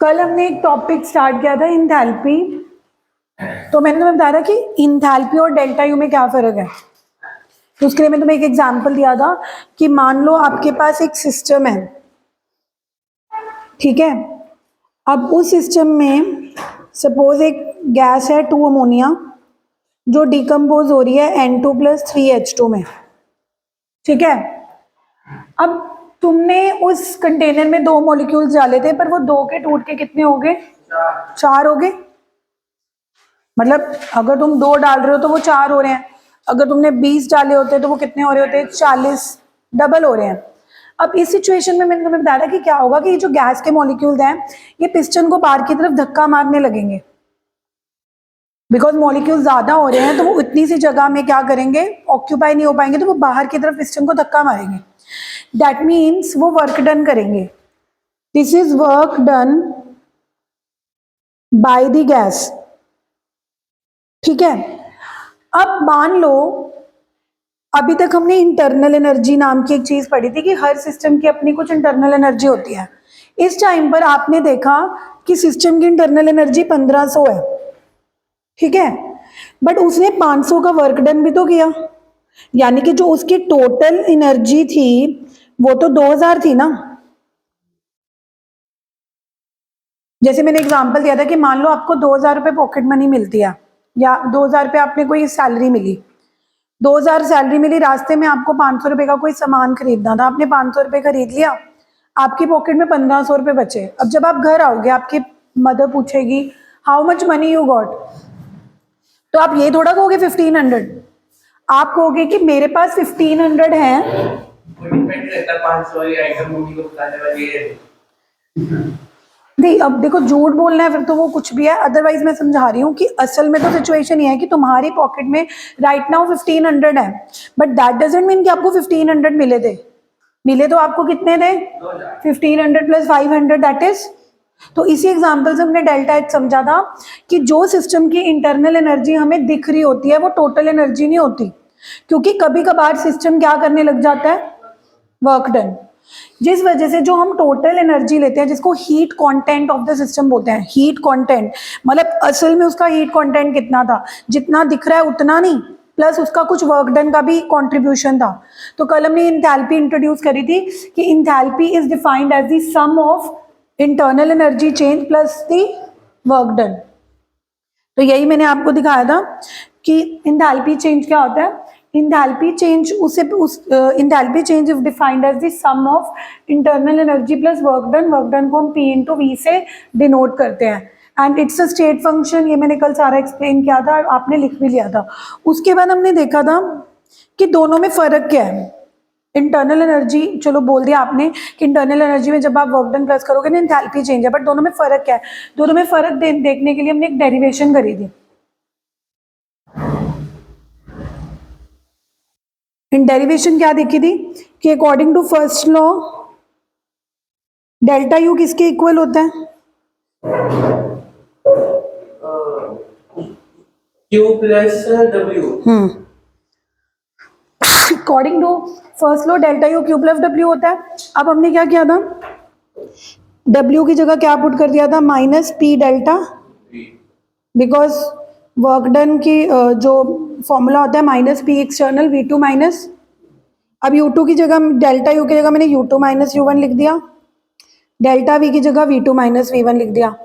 कल हमने एक टॉपिक स्टार्ट किया था इंथैल्पी। तो मैंने तुम्हें बताया था कि इंथैल्पी और डेल्टा यू में क्या फर्क है। तो उसके लिए मैं तुम्हें एक एग्जांपल दिया था कि मान लो आपके पास एक सिस्टम है, ठीक है। अब उस सिस्टम में सपोज एक गैस है 2 अमोनिया जो डिकम्पोज हो रही है N2+3H2 में, ठीक है। अब तुमने उस कंटेनर में 2 मॉलिक्यूल्स डाले थे, पर वो 2 के टूट के कितने हो गए? 4 हो गए। मतलब अगर तुम 2 डाल रहे हो तो वो 4 हो रहे हैं, अगर तुमने 20 डाले होते तो वो कितने हो रहे होते? 40, डबल हो रहे हैं। अब इस सिचुएशन में मैंने तुम्हें बताया कि क्या होगा कि जो गैस के मॉलिक्यूल्स हैं ये पिस्टन को बाहर की तरफ धक्का मारने लगेंगे, बिकॉज मॉलिक्यूल ज्यादा हो रहे हैं तो वो उतनी सी जगह में क्या करेंगे? ऑक्यूपाई नहीं हो पाएंगे, तो वो बाहर की तरफ पिस्टन को धक्का मारेंगे। दैट मीन्स वो वर्क डन करेंगे। This is work done by the gas, ठीक है। अब मान लो अभी तक हमने इंटरनल एनर्जी नाम की एक चीज पढ़ी थी कि हर सिस्टम की अपनी कुछ इंटरनल एनर्जी होती है। इस टाइम पर आपने देखा कि सिस्टम की इंटरनल एनर्जी 1500 है, ठीक है। बट उसने 500 का वर्क डन भी तो किया, यानी कि जो उसकी टोटल एनर्जी थी वो तो 2000 थी ना। जैसे मैंने एग्जांपल दिया था कि मान लो आपको 2000 रुपये पॉकेट मनी मिलती है, या 2000 रुपये आपने कोई सैलरी मिली, 2000 सैलरी मिली, रास्ते में आपको 500 रुपये का कोई सामान खरीदना था, आपने 500 रुपये खरीद लिया, आपकी पॉकेट में 1500 रुपये बचे। अब जब आप घर आओगे आपकी मदर पूछेगी how much money you got, तो आप ये थोड़ा कहोगे 1500, आप कहोगे कि मेरे पास 1500 है। नहीं, अब देखो झूठ बोलना है फिर तो वो कुछ भी है, अदरवाइज मैं समझा रही हूँ कि असल में तो सिचुएशन ये है कि तुम्हारी पॉकेट में राइट नाउ 1500 है, बट दैट डजंट मीन कि आपको 1500 मिले थे। मिले तो आपको कितने थे? 1500 + 500, दैट इज। तो इसी एग्जांपल से हमने डेल्टा एच समझा था कि जो सिस्टम की इंटरनल एनर्जी हमें दिख रही होती है वो टोटल एनर्जी नहीं होती, क्योंकि कभी कभार सिस्टम क्या करने लग जाता है? Work done. जिस वजह से जो हम टोटल एनर्जी लेते हैं जिसको heat content of the system बोलते हैं, हीट कंटेंट मतलब असल में उसका हीट कंटेंट कितना था, जितना दिख रहा है उतना नहीं, प्लस उसका कुछ वर्क डन का भी कंट्रीब्यूशन था। तो कल हमने इंथैल्पी इंट्रोड्यूस करी थी कि enthalpy is defined as the sum of internal energy change plus the work done. तो यही मैंने आपको दिखाया था कि इंथैल्पी चेंज क्या होता है। Enthalpy change enthalpy change is defined as the sum of internal energy plus work done. Work done को हम P/V से डिनोट करते हैं, and it's a state function. ये मैंने कल सारा एक्सप्लेन किया था, आपने लिख भी लिया था। उसके बाद हमने देखा था कि दोनों में फर्क क्या है। इंटरनल एनर्जी चलो बोल दिया आपने कि इंटरनल एनर्जी में जब आप वर्क डन प्लस करोगे ना इंथैल्पी चेंज है, बट दोनों में फर्क क्या है? दोनों में फर्क देखने के लिए हमने एक डेरिवेशन करी थी। इन डेरिवेशन क्या देखी थी कि according to first law delta U किसके इक्वल होता है? Q plus W। According to first law delta U Q plus W होता है। अब हमने क्या किया था? W की जगह क्या पुट कर दिया था? -P delta, because work done की जो फॉर्मूला होता है -P एक्सटर्नल V2 माइनस। अब U2 की जगह डेल्टा U की जगह मैंने U2 - U1 लिख दिया, डेल्टा V की जगह V2 - V1 लिख दिया।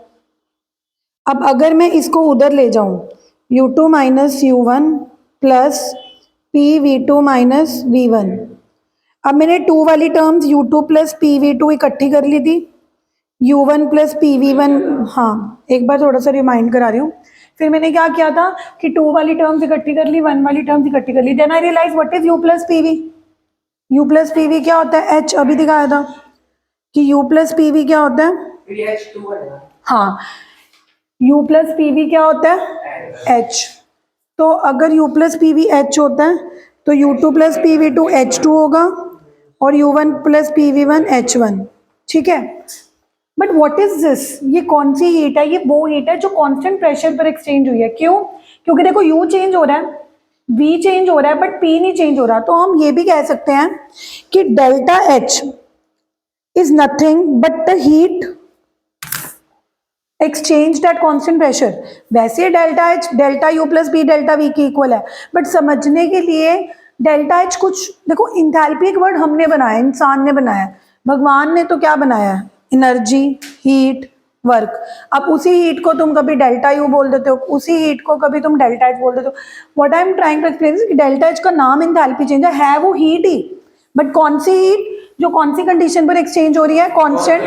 अब अगर मैं इसको उधर ले जाऊं U2 - U1 plus PV2 - V1, अब मैंने 2 वाली टर्म्स U2 + PV2 इकट्ठी कर ली थी, U1 + PV1। हाँ, एक बार थोड़ा सा रिमाइंड करा रही हूँ। फिर मैंने क्या किया था कि 2 वाली टर्म्स इकट्ठी कर ली, 1 वाली टर्म्स इकट्ठी कर ली। Then I realise what is U + PV। U + PV क्या होता है? H। अभी दिखाया था कि U + PV क्या होता है? हाँ, U + PV क्या होता है? H। तो अगर U + PV H होता है तो U2 + PV2 H2 होगा और U1 + PV1 H1, ठीक है। But what is this? ये कौन सी हीट है? ये वो हीट है जो कांस्टेंट प्रेशर पर एक्सचेंज हुई है। क्यों? क्योंकि देखो U चेंज हो रहा है, V चेंज हो रहा है, बट P नहीं चेंज हो रहा। तो हम ये भी कह सकते हैं कि delta H is nothing but the heat exchange at constant pressure, वैसे delta H delta U plus P delta V के इक्वल है, बट समझने के लिए डेल्टा एच कुछ देखो, इंथैल्पी एक वर्ड हमने बनाया, इंसान ने बनाया, भगवान ने तो क्या बनाया है, एनर्जी, हीट, वर्क। अब उसी हीट को तुम कभी डेल्टा यू बोल देते हो, उसी हीट को कभी तुम डेल्टा एच बोल देते हो। What I am trying to explain कि डेल्टा एच का नाम इंथैल्पी चेंज है वो हीट ही, बट कौन सी हीट, जो कौन सी कंडीशन पर एक्सचेंज हो रही है, कांस्टेंट।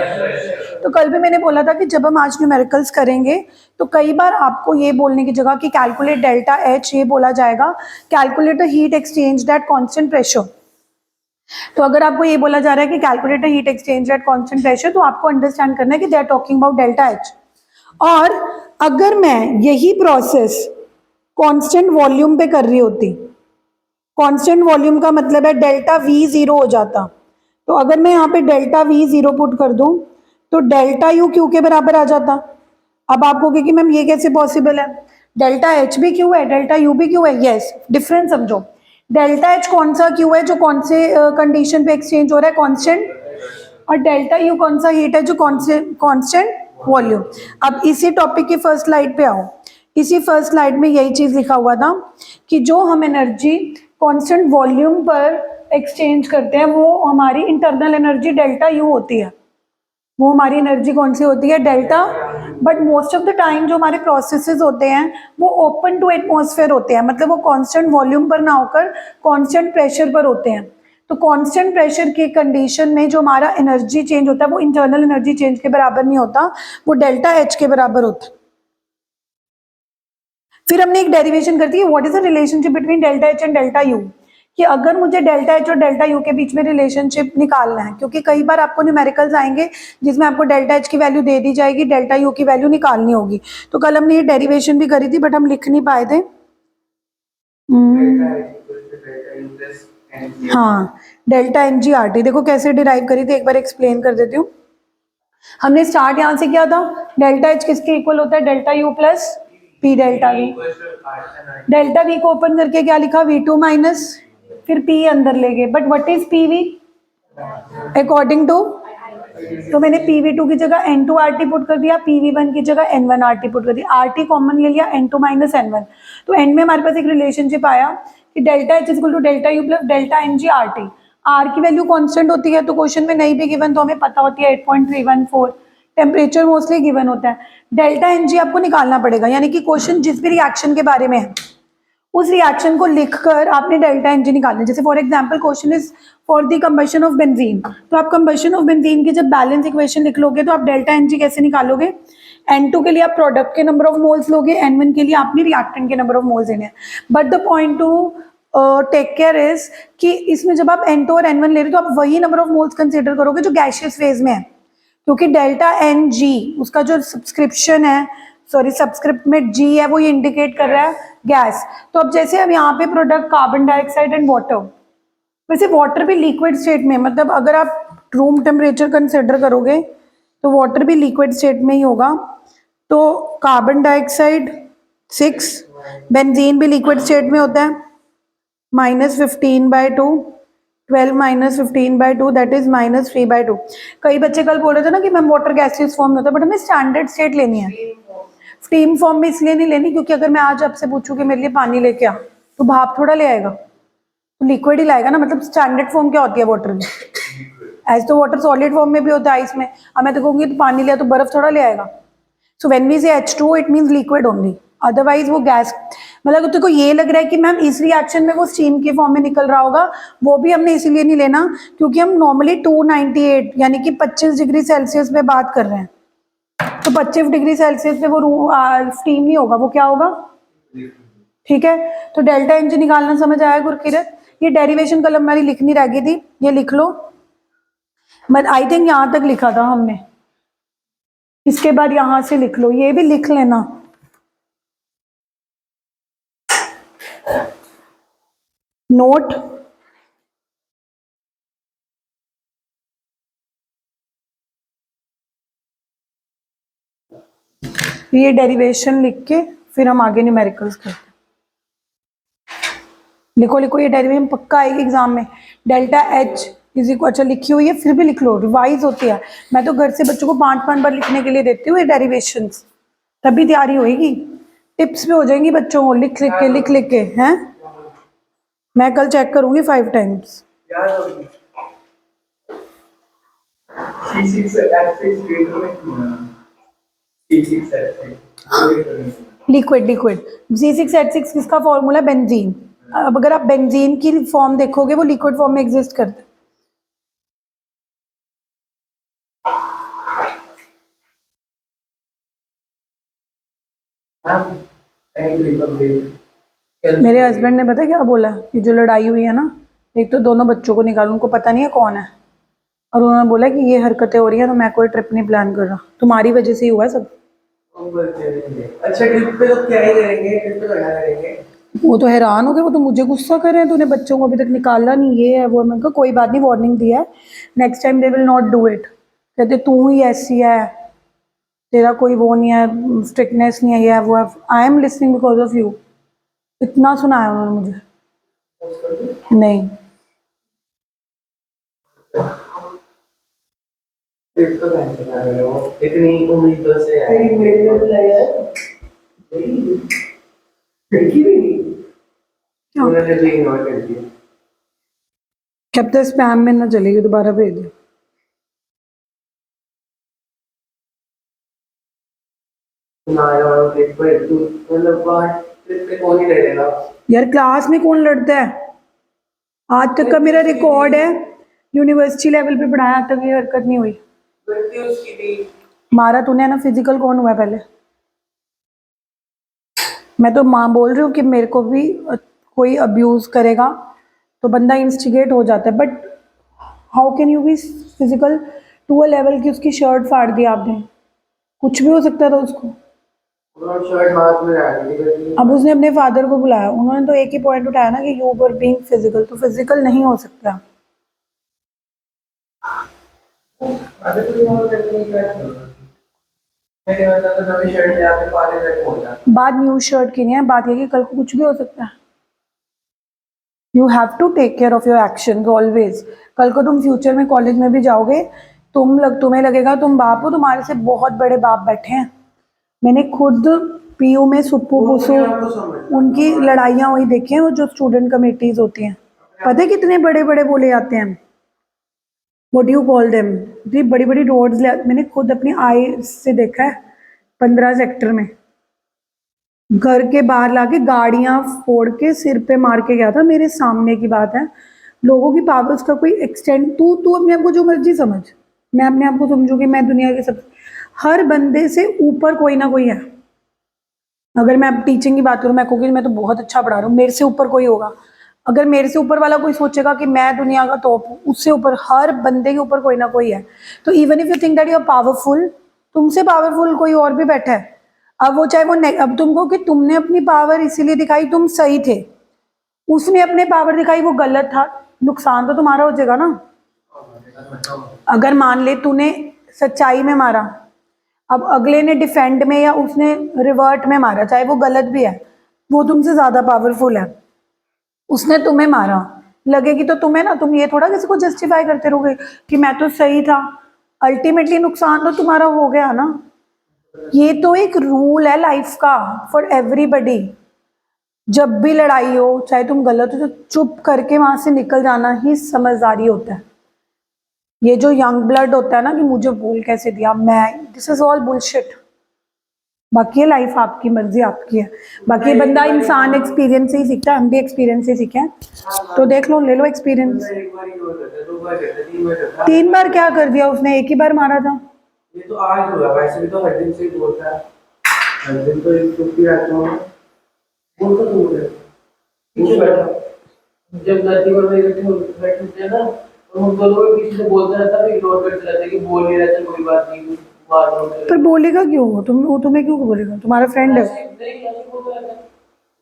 तो कल भी मैंने बोला था कि जब हम आज न्यूमेरिकल्स करेंगे तो कई बार आपको ये बोलने की जगह कि कैलकुलेट डेल्टा एच, ये बोला जाएगा calculate the heat exchange at constant pressure. तो अगर आपको ये बोला जा रहा है कि calculate the heat exchange at constant pressure, तो आपको अंडरस्टैंड करना है कि they are talking about delta H. और अगर मैं यही प्रोसेस कांस्टेंट वॉल्यूम पे कर रही होती, कांस्टेंट वॉल्यूम का मतलब है डेल्टा वी जीरो हो जाता, तो अगर मैं यहाँ पे डेल्टा वी जीरो पुट कर दूं तो डेल्टा यू क्यू के बराबर आ जाता। अब आप कहोगे कि मैम ये कैसे पॉसिबल है, डेल्टा एच भी क्यू है डेल्टा यू भी क्यू है, यस, डिफरेंस समझो। डेल्टा एच कौन सा क्यू है जो कौन से कंडीशन पे एक्सचेंज हो रहा है, कांस्टेंट, और डेल्टा यू कौन सा हीट है जो कांस्टेंट वॉल्यूम। अब इसी टॉपिक की फर्स्ट स्लाइड पे आओ, इसी फर्स्ट स्लाइड में यही चीज लिखा हुआ था कि जो हम एनर्जी कांस्टेंट वॉल्यूम पर एक्सचेंज करते हैं वो हमारी इंटरनल एनर्जी डेल्टा यू होती है, वो हमारी एनर्जी कौन सी होती है, delta. But most of the time जो हमारे प्रोसेसेस होते हैं वो ओपन टू एटमॉस्फेयर होते हैं, मतलब वो कांस्टेंट वॉल्यूम पर ना होकर कांस्टेंट प्रेशर पर होते हैं। तो कांस्टेंट प्रेशर की कंडीशन में जो हमारा एनर्जी चेंज होता है वो इंटरनल एनर्जी चेंज के बराबर नहीं होता, वो डेल्टा एच के बराबर होता है। फिर हमने एक डेरिवेशन कर दी, what is the relationship between delta H and delta U, कि अगर मुझे डेल्टा एच और डेल्टा यू के बीच में रिलेशनशिप निकालना है, क्योंकि कई बार आपको न्यूमेरिकल्स आएंगे जिसमें आपको डेल्टा एच की वैल्यू दे दी जाएगी, डेल्टा यू की वैल्यू निकालनी होगी। तो कल हमने ये डेरिवेशन भी करी थी बट हम लिख नहीं पाए थे। हाँ, delta N G R T, देखो कैसे डिराइव करी थी, एक बार एक्सप्लेन कर देती हूँ। हमने स्टार्ट यहाँ से किया था, डेल्टा एच किसके इक्वल होता है, delta U plus P delta V. Delta V को ओपन करके क्या लिखा, वी टू माइनस, फिर पी अंदर ले गए, but what is P V according to, तो मैंने पी वी टू की जगह N two R T put कर दिया, पी वी वन की जगह N one R T put कर दिया, आर टी कॉमन ले लिया, N two minus N one. तो एंड में हमारे पास एक रिलेशनशिप आया कि delta H is equal to delta U plus delta N G R T. R की वैल्यू कांस्टेंट होती है तो क्वेश्चन में नहीं भी गिवन तो हमें पता होती है 8.314। टेम्परेचर मोस्टली गिवन होता है, डेल्टा एन जी आपको निकालना पड़ेगा, यानी कि क्वेश्चन जिस भी रिएक्शन के बारे में है उस रिएक्शन को लिखकर आपने डेल्टा एन जी निकालना है। जैसे for example question is for the combustion of benzene, तो आप कंबशन ऑफ बेंजीन की जब बैलेंस इक्वेशन लिख लोगे तो आप डेल्टा एन जी कैसे निकालोगे, N2 के लिए आप प्रोडक्ट के नंबर ऑफ मोल्स लोगे, N1 के लिए आपने रिएक्टेंट के नंबर ऑफ मोल्स देने हैं। But the point to take care is कि इसमें जब आप N2 और N1 ले रहे हो तो आप वही नंबर ऑफ मोल्स कंसीडर करोगे जो गैसियस फेज में है, क्योंकि डेल्टा एन जी उसका जो सब्सक्रिप्शन है, सॉरी सब्सक्रिप्ट में जी है, वो ये इंडिकेट कर रहा है गैस। तो अब जैसे अब यहाँ पे product carbon dioxide and water, वैसे वाटर भी लिक्विड स्टेट में, मतलब अगर आप रूम टेम्परेचर कंसिडर करोगे तो वाटर भी लिक्विड स्टेट में ही होगा। तो कार्बन डाइऑक्साइड 6, बेंजीन भी लिक्विड स्टेट में होता है, -15/2, 12 -15/2 दैट इज -3/2। कई बच्चे कल बोल रहे थे ना कि मैम वाटर गैसियस फॉर्म में होता है, बट हमें स्टैंडर्ड स्टेट लेनी है, स्टीम फॉर्म में इसलिए नहीं लेनी क्योंकि अगर मैं आज आपसे पूछूं कि मेरे लिए पानी लेके आ तो भाप थोड़ा ले आएगा, तो लिक्विड ही लाएगा ना, मतलब स्टैंडर्ड फॉर्म क्या होती है वाटर की, ऐसे तो वाटर सॉलिड फॉर्म में भी होता है आइस में, अब मैं तो कहूँगी तो पानी लिया तो बर्फ थोड़ा ले आएगा। सो व्हेन वी से H2 it means liquid only, otherwise वो गैस, मतलब तेरे को ये लग रहा है कि मैम इस रिएक्शन में वो स्टीम के फॉर्म में निकल रहा होगा, वो भी हमने इसीलिए नहीं लेना क्योंकि हम नॉर्मली 298 यानी कि 25 डिग्री सेल्सियस पे बात कर रहे हैं, तो 25 डिग्री सेल्सियस पे वो स्टीम नहीं होगा, वो क्या होगा, ठीक है। तो डेल्टा एन जी निकालना समझ आया गुरकिरत, ये डेरिवेशन कल हमारी लिखनी रह गई थी, ये लिख लो, बट आई थिंक यहाँ तक लिखा था हमने, इसके बाद यहां से लिख लो, ये भी लिख लेना। नोट, ये डेरिवेशन लिख के फिर हम आगे न्यूमेरिकल्स करते हैं। लिखो लिखो, ये डेरिवेशन पक्का आएगी एग्जाम में, डेल्टा एच किसी को अच्छा लिखी हुई है फिर भी लिख लो, रिवाइज होती है। मैं तो घर से बच्चों को 5-5 बार लिखने के लिए देती हूँ ये डेरिवेशंस, तभी तैयारी होएगी। टिप्स भी हो जाएंगी बच्चों को लिख लिख के हैं। मैं कल चेक करूंगी 5 टाइम्स। याद होगी लिक्विड C6H6 किसका फॉर्मूला? बेंजीन। अब अगर आप बेंजीन की फॉर्म देखोगे वो लिक्विड फॉर्म में एग्जिस्ट करता है। मेरे हस्बैंड ने पता क्या बोला कि जो लड़ाई हुई है ना, एक तो दोनों बच्चों को निकालो, उनको पता नहीं है कौन है, और उन्होंने बोला कि ये हरकतें हो रही हैं तो मैं कोई ट्रिप नहीं प्लान कर रहा, तुम्हारी वजह से ही हुआ है सब। अच्छा ट्रिप पे तो क्या ही करेंगे, ट्रिप पे तो क्या करेंगे। वो तो हैरान हो गए, वो तो मुझे गुस्सा कर रहे हैं, तूने बच्चों को अभी तक निकाला नहीं, ये है वो है। मैंने कहा कोई बात नहीं, वार्निंग दिया है, next time they will not do it. कहते तू ही ऐसी है, तेरा कोई वो नहीं है, स्ट्रिक्टनेस नहीं है, ये है वो है। I am listening because of you. इतना सुनाया उन्होंने मुझे। नहीं ट्रिप तो कैंसिल कर रहे हो, इतनी उम्मीदों से आए मेरे को लगा लड़की भी नहीं, उन्होंने भी इग्नोर कर दिया। जब तक स्पैम में ना चलेगी दोबारा भेज दो। ना यार ट्रिप पे तू मतलब बाहर ट्रिप पे कौन ही रहेगा। यार क्लास में कौन लड़ता है? आज तक का मेरा रिकॉर्ड है, यूनिवर्सिटी लेवल पे पढ़ाया, आज तक ये हरकत नहीं हुई। गलती उसकी थी। मारा तूने ना, फिजिकल कौन हुआ है पहले? मैं तो माँ बोल रही हूँ कि मेरे को भी कोई अब्यूज करेगा तो बंदा इंस्टिगेट हो जाता है, but how can you be physical to a level की उसकी शर्ट फाड़ दी आपने? कुछ भी हो सकता था उसको। उन्होंने शर्ट हाथ में आ गई। अब उसने अपने फादर को बुलाया, उन्होंने तो एक ही पॉइंट उठाया ना कि यू वर बीइंग फिजिकल, तो फिजिकल नहीं हो सकता। अरे तो इग्नोर करने की क्या जरूरत थी। मैंने बताया तो नवी शर्ट ले आके पाले तक पहुंचा। बात न्यू शर्ट की नहीं है, बात ये कि कल को कुछ भी हो सकता है। You have to take care of your action always. कल को तुम फ्यूचर में कॉलेज में भी जाओगे, तुम्हें लगेगा तुम बाप हो, तुम्हारे से बहुत बड़े बाप बैठे हैं। मैंने खुद पीयू में सुप्पू पुसू उनकी लड़ाइयाँ हुई देखी हैं, वो जो स्टूडेंट कमेटीज होती हैं, पता है कितने बड़े बड़े बोले जाते हैं। व्हाट यू कॉल देम, इतनी बड़ी बड़ी रोड्स मैंने खुद अपनी आई से देखा है। 15 सेक्टर में घर के बाहर लाके गाड़ियां फोड़ के सिर पे मार के गया था, मेरे सामने की बात है। लोगों की पावर्स का कोई एक्सटेंड, तू तू अपने आप को जो मर्जी समझ, मैं अपने आप को समझू कि मैं दुनिया के सब, हर बंदे से ऊपर कोई ना कोई है। अगर मैं अब टीचिंग की बात करूँ, मैं कहूँगी मैं तो बहुत अच्छा पढ़ा रहा हूँ, मेरे से ऊपर कोई होगा। अगर मेरे से ऊपर वाला कोई सोचेगा कि मैं दुनिया का टॉप हूँ, उससे ऊपर हर बंदे के ऊपर कोई ना कोई है। तो even if you think that you are powerful, तुमसे पावरफुल कोई और भी बैठा है। अब वो चाहे वो अब तुमको कि तुमने अपनी पावर इसीलिए दिखाई, तुम सही थे, उसने अपने पावर दिखाई वो गलत था, नुकसान तो तुम्हारा हो जाएगा ना। अगर मान ले तूने सच्चाई में मारा, अब अगले ने डिफेंड में या उसने रिवर्ट में मारा, चाहे वो गलत भी है, वो तुमसे ज्यादा पावरफुल है, उसने तुम्हें मारा, लगेगी तो तुम्हें ना, तुम ये थोड़ा किसी को जस्टिफाई करते रहोगे कि मैं तो सही था। अल्टीमेटली नुकसान तो तुम्हारा हो गया ना। ये तो एक रूल है लाइफ का फॉर एवरीबडी। जब भी लड़ाई हो, चाहे तुम गलत हो, तो चुप करके वहां से निकल जाना ही समझदारी होता है। ये जो यंग ब्लड होता है ना कि मुझे बोल कैसे दिया, मैं, दिस इज ऑल बुलशिट। बाकी ये लाइफ आपकी, मर्जी आपकी है। बाकी बंदा इंसान एक्सपीरियंस से ही सीखता है, हम भी एक्सपीरियंस से सीखे हैं, तो देख लो, ले लो एक्सपीरियंस। एक बार ही और करता है, 2 बार करता है, 3 बार करता है। 3 बार क्या कर दिया उसने? एक ही बार मारा था। ये तो आज हुआ, वैसे भी तो हर दिन से ही बोलता है, हर दिन तो एक चुप ही रहता हूँ। बोल तो दूर है, पीछे बैठा। जब नदी पर मैं बैठते हैं ना, तो हम दोनों में किसी से बोलता रहता है, इग्नोर करते रहते हैं कि बोल नहीं रहता, कोई बात नहीं, मार दो। पर बोलेगा क्यों वो तुम्हें क्यों बोलेगा? तुम्हारा फ्रेंड है।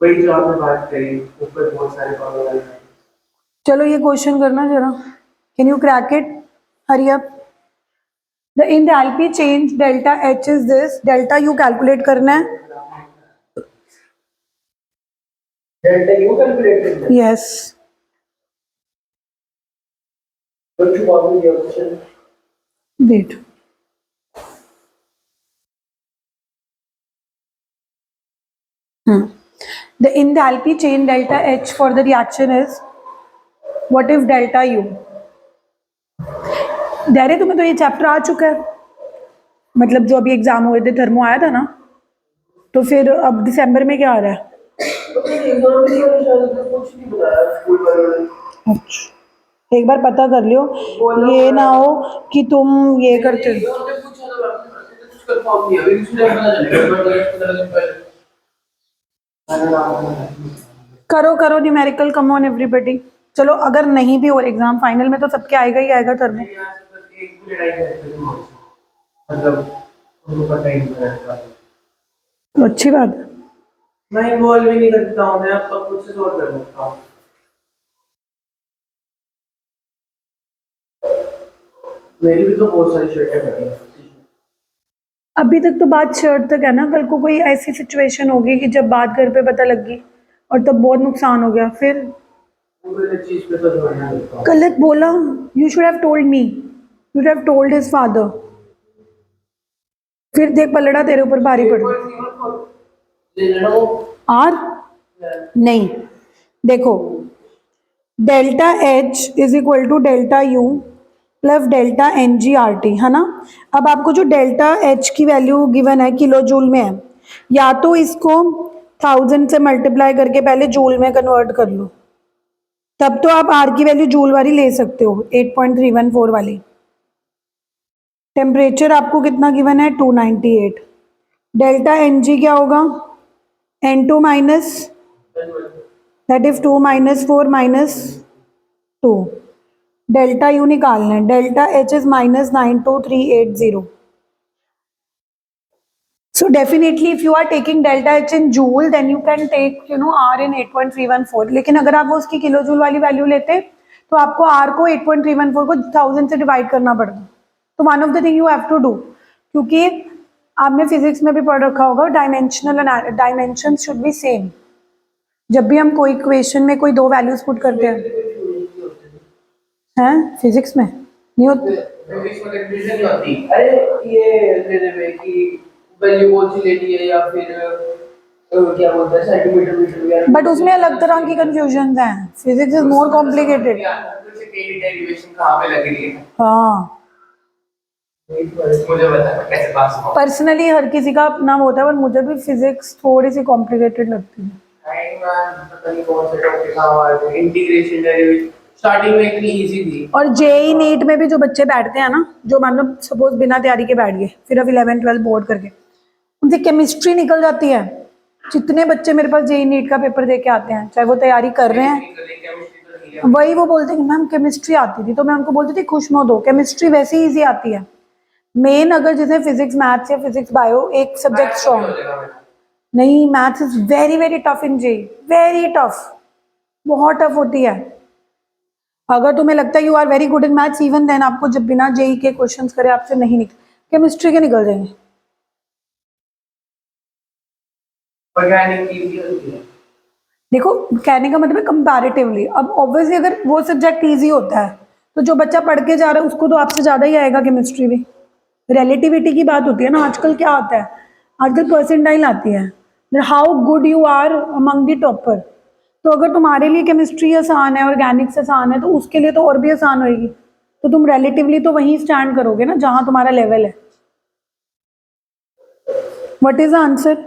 वही जो आपने बात करी, ऊपर बहुत सारे पागल हैं। चलो ये क्वेश्चन करना जरा, can you crack it, hurry up. The enthalpy change delta H is this, delta U calculate करना है। डेल्टा यू कैलकुलेट करना है। यस। तो बच्चों को भी दिया question wait, the enthalpy chain delta H for the reaction is what if delta U? डेरे तुम्हें तो ये चैप्टर आ चुका है, मतलब जो अभी एग्जाम हुए थे थर्मो आया था ना, तो फिर अब दिसंबर में क्या आ रहा है? एग्जाम में शायद कुछ नहीं बताया स्कूल वालों ने। अच्छा, एक बार पता कर लियो, ये ना हो कि तुम ये करते हो। उन्होंने पूछा तो आपने कुछ कंफर्म नहीं अभी कुछ पता चलेगा बट 15 दिन पहले करो करो न्यूमेरिकल, कम ऑन एवरीबॉडी। चलो अगर नहीं भी हो एग्जाम फाइनल में तो सबके आएगा ही आएगा थर्मो। एक भी लड़ाई करते थे मतलब उनको पता ही नहीं रहता। तो अच्छी बात है। मैं इन्वॉल्व ही नहीं करता हूँ, मैं अब तक खुद से सॉल्व कर सकता हूँ। मेरी भी तो बहुत सारी शर्टें पड़ी हैं। अभी तक तो बात शर्ट तक है ना, कल को कोई ऐसी सिचुएशन होगी कि जब बात घर पे पता लगी और तब बहुत नुकसान हो गया फिर। पूरे चीज पे तो ध्यान नहीं देता हूँ। गलत बोला, you should have told me, you should have told his father. फिर देख पलड़ा तेरे ऊपर भारी पड़ ले लेना वो आर नहीं। देखो, delta H is equal to delta U plus delta N G R T, है ना। अब आपको जो डेल्टा एच की वैल्यू गिवन है किलो जूल में है, या तो इसको 1000 से मल्टीप्लाई करके पहले जूल में कन्वर्ट कर लो, तब तो आप आर की वैल्यू जूल वाली ले सकते हो, 8.314 वाली। टेम्परेचर आपको कितना गिवन है, 298। डेल्टा एन जी क्या होगा, N two minus, that is 2 minus 4 minus 2। Delta U निकालना है, delta H is -92380। So definitely if you are taking delta H in joule then you can take R in 8.314, लेकिन अगर आप वो उसकी kilo joule वाली वैल्यू लेते तो आपको R को 8.314 को 1000 से डिवाइड करना पड़ता। तो one of the thing you have to do, क्योंकि आपने फिजिक्स में भी पढ़ रखा होगा डायमेंशन शुड बी सेम। जब भी हम कोई इक्वेशन में कोई दो वैल्यूज पुट करते हैं फिजिक्स में नहीं होते। इंग्लिश में कंफ्यूजन नहीं होती। अरे ये लेने में कि वैल्यू कौन सी लेनी है या फिर क्या बोलते हैं सेंटीमीटर मीटर वगैरह, बट उसमें अलग तरह की कंफ्यूजन हैं, physics is more complicated. Derivation कहाँ पे लग रही है हाँ, मुझे बता कैसे पास हुआ। पर्सनली हर किसी का अपना होता है, पर मुझे भी फिजिक्स थोड़ी सी कॉम्प्लिकेटेड लगती है। पता नहीं कौन से टॉपिक का हुआ इंटीग्रेशन डेरिवेशन स्टार्टिंग में इतनी इजी थी। और जेई नीट में भी जो बच्चे बैठते हैं ना, जो मान लो सपोज बिना तैयारी के बैठ गए फिर अब 11 12 बोर्ड करके, उनसे केमिस्ट्री निकल जाती है। जितने बच्चे मेरे पास जेई नीट का पेपर दे के आते हैं, चाहे वो तैयारी कर रहे हैं, वही वो बोलते हैं कि मैम केमिस्ट्री आती थी, तो मैं उनको बोलती थी खुश मत हो, केमिस्ट्री वैसे ही ईजी आती है। मेन अगर जैसे फिजिक्स मैथ्स या फिजिक्स बायो एक सब्जेक्ट स्ट्रॉन्ग नहीं, maths is very very tough in JEE, very tough, बहुत टफ होती है। अगर तुम्हें लगता है you are very good in maths even then आपको जब बिना जेई के क्वेश्चंस करे आपसे नहीं निकल, केमिस्ट्री के निकल जाएंगे। ऑर्गेनिक की भी होती है। देखो कहने का मतलब है कंपैरेटिवली, अब ऑब्वियसली अगर वो सब्जेक्ट इजी होता है तो जो बच्चा पढ़ के जा रहा है उसको तो आपसे ज़्यादा ही आएगा केमिस्ट्री भी। रिलेटिविटी की बात होती है ना, आजकल क्या होता है, आजकल परसेंटाइल आती है, how good you are among the topper. तो अगर तुम्हारे लिए केमिस्ट्री आसान है, ऑर्गेनिक्स आसान है, तो उसके लिए तो और भी आसान होएगी। तो तुम रिलेटिवली तो वहीं स्टैंड करोगे ना जहाँ तुम्हारा लेवल है। What is the answer?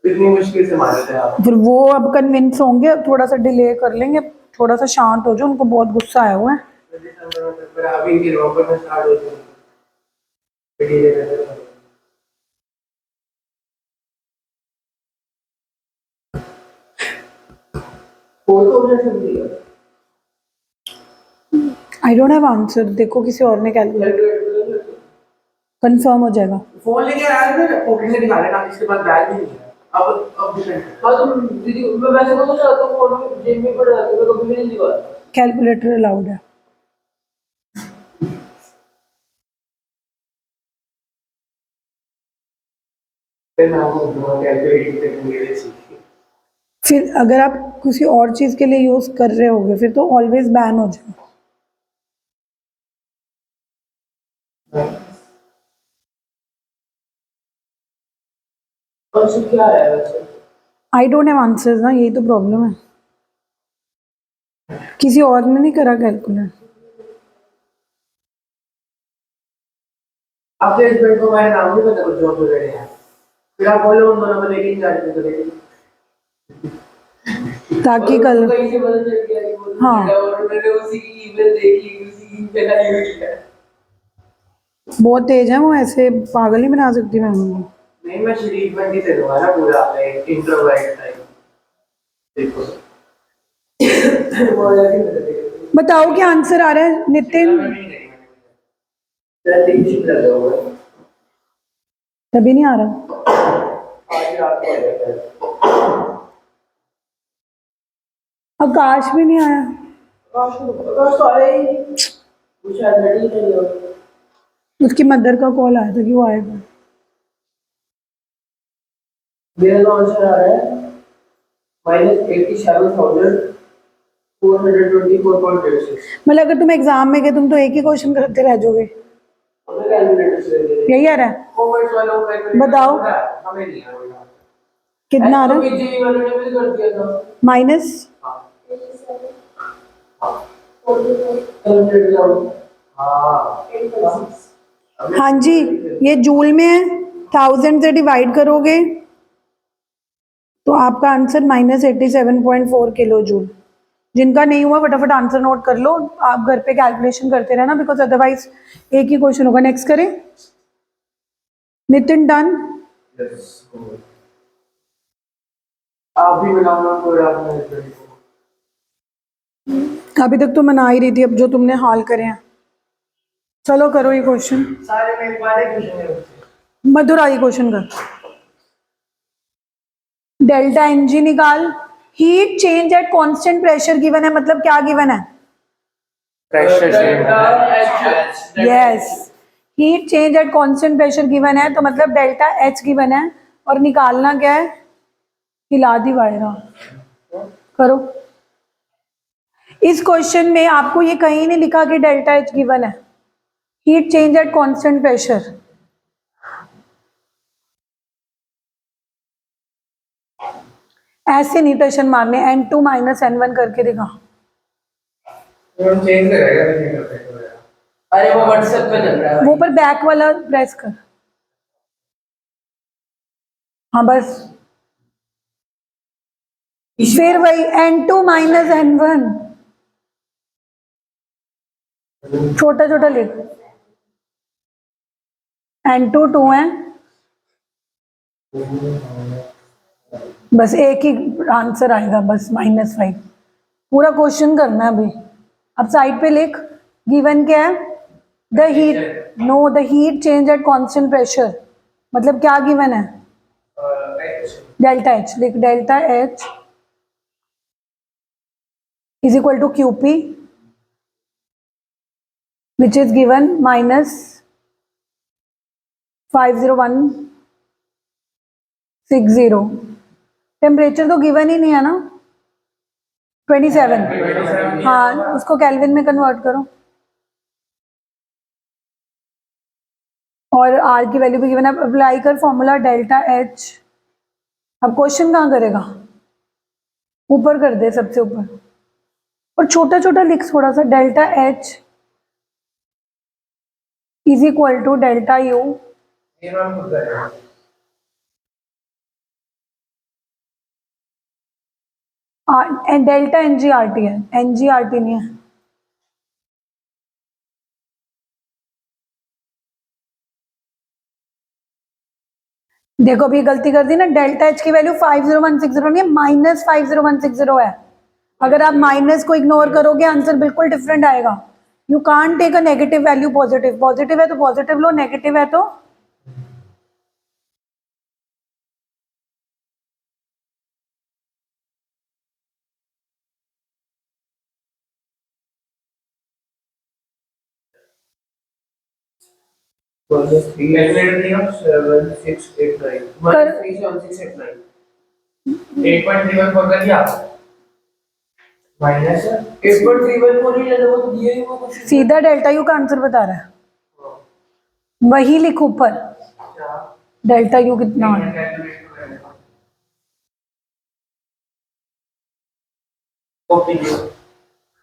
इतनी मुश्किल से मारे थे आप। फिर वो अब कन्विंस होंगे, थोड़ा सा डिले कर लेंगे, थोड़ा सा शांत हो जाओ, उनको बहुत गुस्सा आया हुआ है। अभी की नौबत में स्टार्ट हो जाएगी। आई डोंट हैव आंसर, देखो किसी और ने कैलकुलेट कंफर्म हो जाएगा। फोन लेके आया था पॉकेट से निकाले ना, इसके पास बैग भी नहीं है। अब डिपेंड हां तुम दीदी मैं वैसे बोलना चाहता हूं फोन जेब में पड़ जाता है, मैं कभी भी नहीं निकालता। कैलकुलेटर अलाउड है। फिर मैं आपको कैलकुलेट करके सीखी। फिर अगर आप किसी और चीज़ के लिए यूज़ कर रहे होगे फिर तो ऑलवेज बैन हो जाए। और उससे क्या है वैसे? आई डोंट हैव आंसर्स ना, यही तो प्रॉब्लम है। किसी और ने नहीं करा कैलकुलेट। आपके हस्बैंड को मेरा नाम नहीं पता कुछ जॉब वगैरह है, फिर आप बोलो उन दोनों को लेके इंचार्ज में करेंगे। ताकि और कल उनको कहीं से पता चल गया कि वो हाँ। और उन्होंने उसी की ईमेल देखी, उसी की ईमेल आई हुई है। बहुत तेज है वो, ऐसे पागल ही बना सकती मैं उनको। नहीं, मैं शरीफ मंडी से दूंगा ना पूरा इंट्रोवर्ट टाइप। देखो वो जाके बता देगा। बताओ क्या आंसर आ रहा है नितिन? मैं 3 शिफ्ट लगा हुआ है। तभी नहीं आ रहा। आज रात को आएगा। आकाश भी नहीं आया। आकाश तो आया ही नहीं। वो शायद रेडी नहीं हो। उसकी मदर का कॉल आया था कि वो आएगा। मेरा तो आंसर आ रहा है -87,424.86। मतलब अगर तुम एग्जाम में गए तुम तो एक ही क्वेश्चन करते रह जाओगे। हमें कैलकुलेटर से दे दे। यही आ रहा है। कॉमर्स वालों को कैलकुलेटर बताओ आता है, हमें नहीं आ रहा। कितना आ ऐसे तो रहा है? बीजेपी वालों ने भी कर दिया था। माइनस। हाँ हाँ, कैलकुलेटर लाओ। हाँ हाँ जी, ये जूल में है। 1000 से डिवाइड करोगे तो आपका आंसर -87.4 किलो जूल। जिनका नहीं हुआ फटाफट आंसर नोट कर लो। आप घर पे कैलकुलेशन करते रहना बिकॉज अदरवाइज एक ही क्वेश्चन होगा। नेक्स्ट करें। नितिन डन। आप भी बनाओ ना कोई अपना हस्बैंड को। अभी तक तो मना ही रही थी, अब जो तुमने हाल करे हैं। चलो करो ये क्वेश्चन। सारे में एक बार एक क्वेश्चन है उससे। मधुर आई क्वेश्चन कर। डेल्टा एन जी निकाल। Heat change at constant pressure given है, मतलब क्या गिवन है? प्रेशर सेम है। Yes, heat change at constant pressure given है तो मतलब डेल्टा एच गिवन है। और निकालना क्या है? हिला दी वायरा। करो। इस क्वेश्चन में आपको ये कहीं नहीं लिखा कि डेल्टा एच गिवन है। Heat change at constant pressure. ऐसे नहीं टशन मारने, N2 - N1 करके दिखा। चेंज करेगा नहीं करते। अरे वो व्हाट्सएप पे चल रहा है वो पर बैक वाला प्रेस कर। हाँ बस। फिर वही N2 - N1 छोटा छोटा लिख। N2 2 है, बस एक ही आंसर आएगा, बस -5। पूरा क्वेश्चन करना है अभी। अब साइड पे लिख। गिवन क्या है? The heat, no, the heat change at constant pressure, मतलब क्या गिवन है? डेल्टा एच लिख। Delta H is equal to QP which is given -50160। Temperature तो गिवन ही नहीं है ना। 27। हाँ, उसको केल्विन में कन्वर्ट करो और आर की वैल्यू भी गिवन है। अप्लाई कर फॉर्मूला डेल्टा एच। अब क्वेश्चन कहाँ करेगा? ऊपर कर दे, सबसे ऊपर, और छोटा छोटा लिख थोड़ा सा। Delta H is equal to delta U delta NGRT है, NGRT नहीं है। देखो अभी गलती कर दी ना। डेल्टा एच की वैल्यू 50160 नहीं है, -50160 है। अगर आप माइनस को इग्नोर करोगे आंसर बिल्कुल डिफरेंट आएगा। You can't take a negative value positive. Positive है तो पॉजिटिव लो, नेगेटिव है तो कैलकुलेटर नहीं हो 7689 कर। 137689 8.314 कर दिया माइनस 8.314 ही लेना, वो तो दिया ही वो कुछ सीधा डेल्टा यू का आंसर बता रहा है, वही लिख ऊपर, डेल्टा यू कितना है।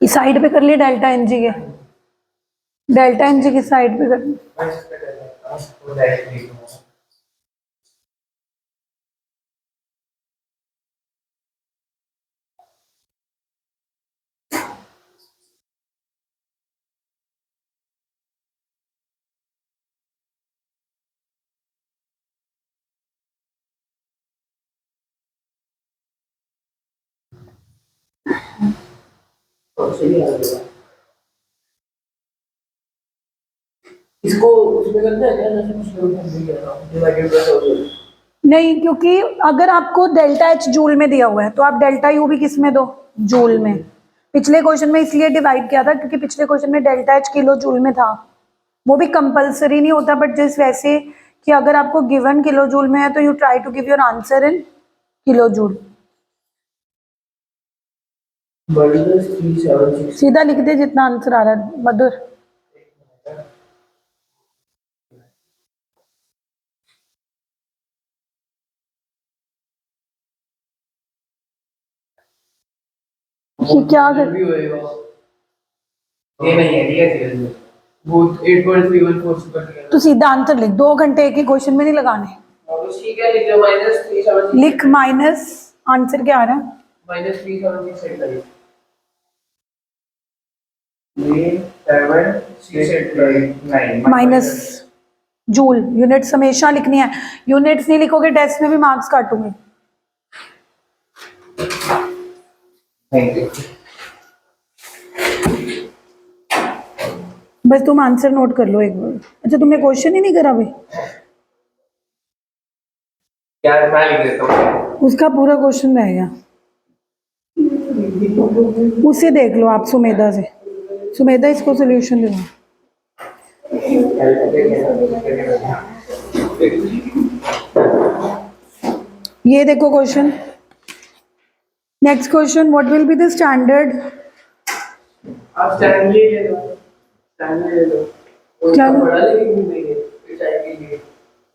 इस साइड पे कर लिए डेल्टा एन जी के, डेल्टा एन जी की साइड पे कर इसको उसमें करना है क्या, जैसे कुछ लोग नहीं कर रहा हूं डिवाइडेड बाय 1000। नहीं, क्योंकि अगर आपको डेल्टा एच जूल में दिया हुआ है तो आप डेल्टा यू भी किस में दो, जूल में। पिछले क्वेश्चन में इसलिए डिवाइड किया था क्योंकि पिछले क्वेश्चन में डेल्टा एच किलो जूल में था, वो भी कंपलसरी नहीं होता, बट जिस वैसे कि अगर आपको गिवन किलो जूल में है तो you try to give your answer in kilo joule. Minus 376 सीधा लिख दे जितना आंसर आ रहा है मधुर। ये क्या कर, भी होएगा, ये नहीं है, ठीक है सीरियसली वो 8.314 से कर दिया तो सीधा आंसर लिख, 2 घंटे एक ही क्वेश्चन में नहीं लगाने। तो ठीक है, लिख लो माइनस 376 लिख माइनस, आंसर क्या आ रहा है, माइनस 376 सेट करिए 37689 माइनस जूल। यूनिट्स हमेशा लिखनी है, यूनिट्स नहीं लिखोगे टेस्ट में भी मार्क्स काटूंगी। Thank you. बस तुम आंसर नोट कर लो एक बार। अच्छा, तुमने क्वेश्चन ही नहीं करा भाई, यार मैं लिख देता हूँ, उसका पूरा क्वेश्चन रहेगा, उसे देख लो आप सुमेधा से। सुमेधा इसको सोल्यूशन दे दो। ये देखो question, next question, what will be the standard, आप स्टैंडली ले लो, स्टैंडली ले लो, वो क्या? बड़ा लेकिन नहीं देंगे इस टाइप के लिए,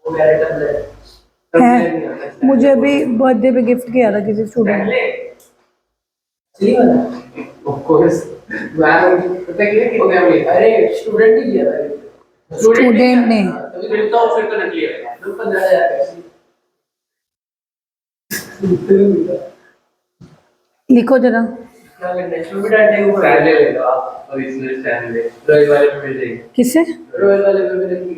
वो मेरे टर्म है, मुझे भी बर्थडे पे गिफ्ट किया था किसी स्टूडेंट ने। सही वाला ऑफ कोर्स मैं पता है हो गया मुझे, अरे स्टूडेंट ही किया था, स्टूडेंट ने। तभी खरीदता हूँ, फिर तो नकली है, तो 15,000 का लिखो जरा, क्या करना है, स्टूडेंट आटे को स्टैंडली ले लो आप, ओरिजिनल स्टैंडली रॉयल वाले पे मिल जाएगी, किससे? रॉयल वाले पे मिल जाएगी,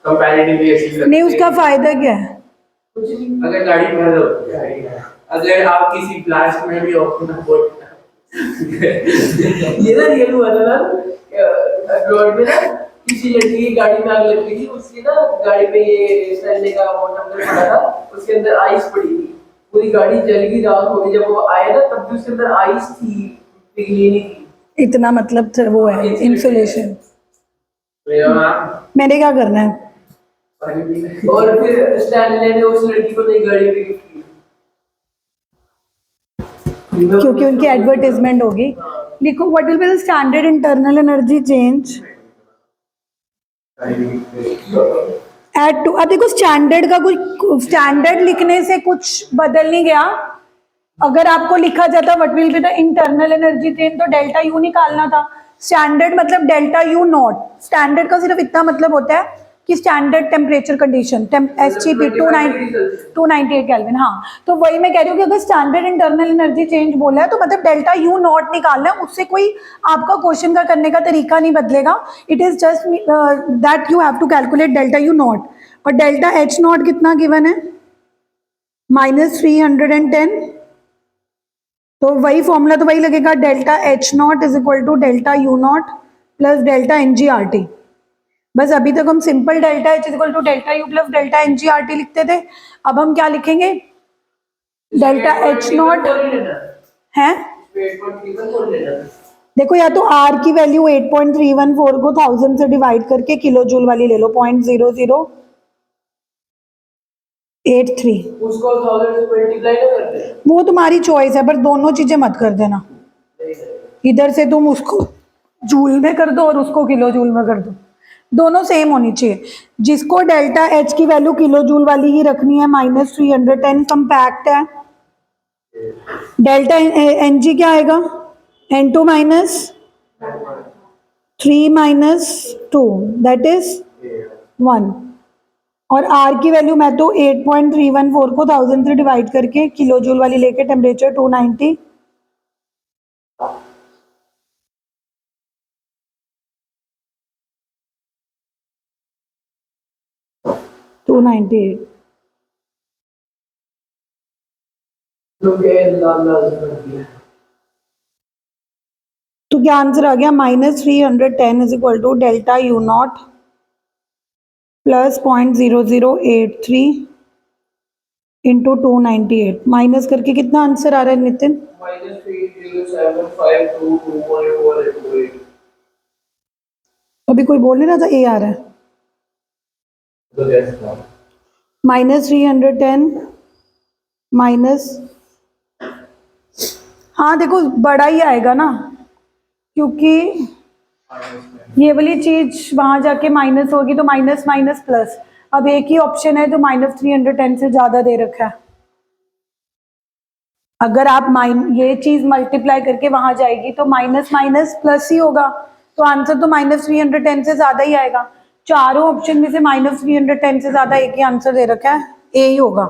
कंपैरेटिवली ऐसी नहीं, उसका फायदा क्या है? कुछ नहीं, अगर गाड़ी में हो, अगर आप किसी ब्लास्ट में भी हो ये ना रियल हुआ था ना, रोड में ना किसी लड़की की गाड़ी में आग लग गई थी, उसकी ना गाड़ी पे ये सैंडे का मोटर पड़ा था, उसके अंदर आइस पड़ी थी, पूरी गाड़ी जल गई, राख हो गई, जब वो आया ना तब भी उसके अंदर आइस थी, पिघली नहीं थी। इतना मतलब वो है इंसुलेशन। मैंने क्या करना है? और फिर स्टैनले ने उस लड़की को नई गाड़ी भी गिफ्ट की, क्योंकि उनकी एडवर्टाइजमेंट होगी। लिखो, what will be the standard internal energy change at two. अब देखो, स्टैंडर्ड का कुछ, स्टैंडर्ड लिखने से कुछ बदल नहीं गया। अगर आपको लिखा जाता what will be the internal energy change तो डेल्टा यू निकालना था। स्टैंडर्ड मतलब डेल्टा यू नॉट, स्टैंडर्ड का सिर्फ इतना मतलब होता है कि standard temperature condition, SGP 298 kelvin. हाँ, तो वही मैं कह रही हूँ कि अगर स्टैंडर्ड इंटरनल एनर्जी चेंज बोला है तो मतलब डेल्टा यू नॉट निकालना है, उससे कोई आपका क्वेश्चन का करने का तरीका नहीं बदलेगा। It is just that you have to calculate delta U naught. और डेल्टा एच नॉट कितना गिवन है, -310। तो वही फॉर्मूला तो वही लगेगा, delta H naught is equal to delta U naught plus delta NGRT। बस अभी तक हम simple delta H is equal to delta U plus delta NGRT लिखते थे, अब हम क्या लिखेंगे, डेल्टा एच नॉट है। देखो, या तो आर की वैल्यू 8.314 को 1000 से डिवाइड करके किलो जूल वाली ले लो, 0.00 83। उसको 1000 से मल्टीप्लाई ना कर दे। वो तुम्हारी चॉइस है, पर दोनों चीजें मत कर देना। इधर से तुम उसको जूल में कर दो और उसको किलो जूल में कर दो, दोनों सेम होनी चाहिए। जिसको डेल्टा एच की वैल्यू किलो जूल वाली ही रखनी है, -310 कंपैक्ट है। डेल्टा एन जी क्या आएगा, N2 minus 3 minus 2 that is 1। और आर की वैल्यू मैं तो 8.314 को 1000 से डिवाइड करके किलो जूल वाली लेके टेम्परेचर 290 298। लोग ये लाल लाल कर दिया। तो क्या आंसर आ गया, -310 is equal to delta U naught plus 0.0083 into 298। Minus करके कितना आंसर आ रहा है नितिन? -30752214828। अभी कोई बोल नहीं रहा था ए आ रहा है। तो कैसे था? -310 माइनस, हाँ देखो बड़ा ही आएगा ना, क्योंकि ये वाली चीज वहां जाके माइनस होगी तो माइनस माइनस प्लस। अब एक ही ऑप्शन है जो -310 से ज्यादा दे रखा है। अगर आप ये चीज मल्टीप्लाई करके वहां जाएगी तो माइनस माइनस प्लस ही होगा, तो आंसर तो -310 से ज्यादा ही आएगा। चारों ऑप्शन में से -310 से ज्यादा एक ही आंसर दे रखा है, ए ही होगा।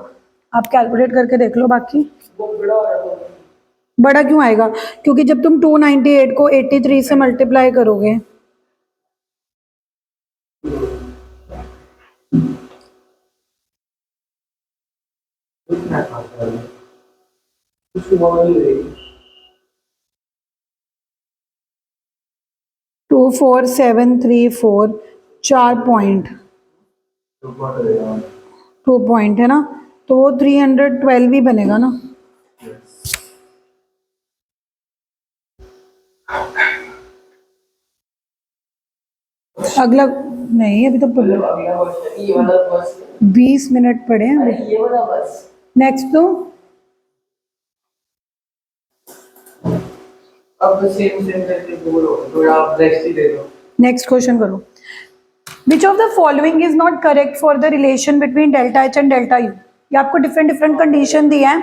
आप कैलकुलेट करके देख लो बाकी। वो बड़ा हो रहा है। बड़ा क्यों आएगा, क्योंकि जब तुम 298 को 83 से मल्टीप्लाई करोगे कितना खाता है? उसकी मोबाइल ही रहेगी। 24734, 4 पॉइंट, तो बहुत रहेगा। 2 पॉइंट है ना, तो वो 312 ही बनेगा ना। अगला नहीं, अभी तो अगला क्वेश्चन ये वाला बस। 20 मिनट पड़े हैं अरे अभी। ये वाला बस। नेक्स्ट तो अब सेम सेम करके बोलो, थोड़ा आप नेक्स्ट ही दे दो। नेक्स्ट क्वेश्चन करो। Which of the following is not correct for the relation between delta H and delta you. ये आपको डिफरेंट डिफरेंट कंडीशन दी है,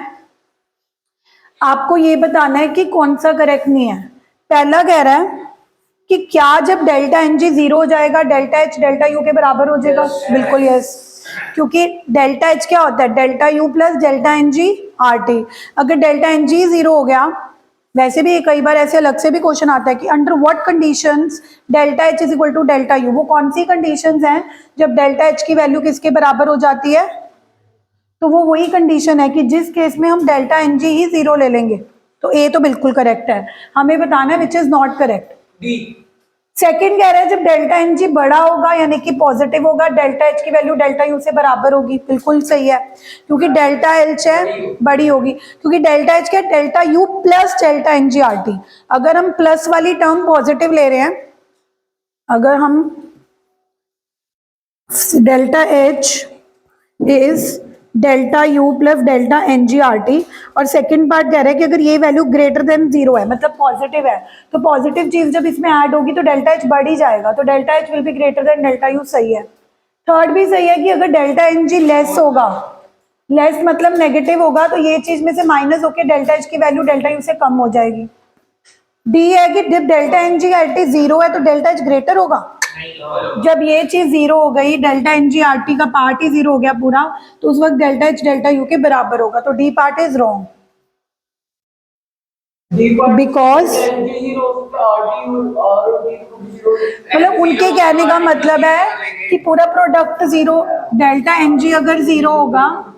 आपको ये बताना है कि कौन सा करेक्ट नहीं है। पहला कह रहा है कि क्या जब डेल्टा एन जी जीरो हो जाएगा डेल्टा एच डेल्टा यू के बराबर हो जाएगा? बिल्कुल यस, क्योंकि डेल्टा एच क्या होता है, delta U plus delta N G R T. अगर डेल्टा एन जी जीरो हो गया, वैसे भी कई बार ऐसे अलग से भी क्वेश्चन आता है कि under what conditions delta H is equal to delta U. वो कौन सी कंडीशंस हैं जब डेल्टा एच की वैल्यू किसके बराबर हो जाती है? तो वो वही कंडीशन है कि जिस केस में हम डेल्टा एन जी ही जीरो ले लेंगे। तो ए तो बिल्कुल करेक्ट है, हमें बताना है which is not correct. D. Second कह रहा है जब डेल्टा एन जी बड़ा होगा यानी कि पॉजिटिव होगा, डेल्टा एच की वैल्यू डेल्टा यू से बराबर होगी। बिल्कुल सही है, क्योंकि डेल्टा एच है बड़ी होगी, क्योंकि डेल्टा एच क्या, delta U plus delta N G R T. अगर हम प्लस वाली टर्म पॉजिटिव ले रहे हैं, अगर हम delta H is delta U plus delta N G R T, और सेकेंड पार्ट कह रहा है कि अगर ये वैल्यू ग्रेटर देन जीरो है मतलब पॉजिटिव है, तो पॉजिटिव चीज जब इसमें ऐड होगी तो डेल्टा एच बढ़ ही जाएगा, तो delta H will be greater than delta U. सही है। थर्ड भी सही है कि अगर डेल्टा एन जी लेस होगा, लेस मतलब नेगेटिव होगा, तो ये चीज में से माइनस होकर डेल्टा एच की वैल्यू डेल्टा यू से कम हो जाएगी। डी है कि जब delta N G R T zero है तो डेल्टा एच ग्रेटर होगा। जब ये चीज जीरो हो गई, delta N G R T का पार्ट ही जीरो हो गया पूरा, तो उस वक्त डेल्टा एच डेल्टा यू के बराबर होगा। तो D part is wrong, because मतलब उनके कहने का मतलब है कि पूरा product zero, delta N G अगर जीरो होगा,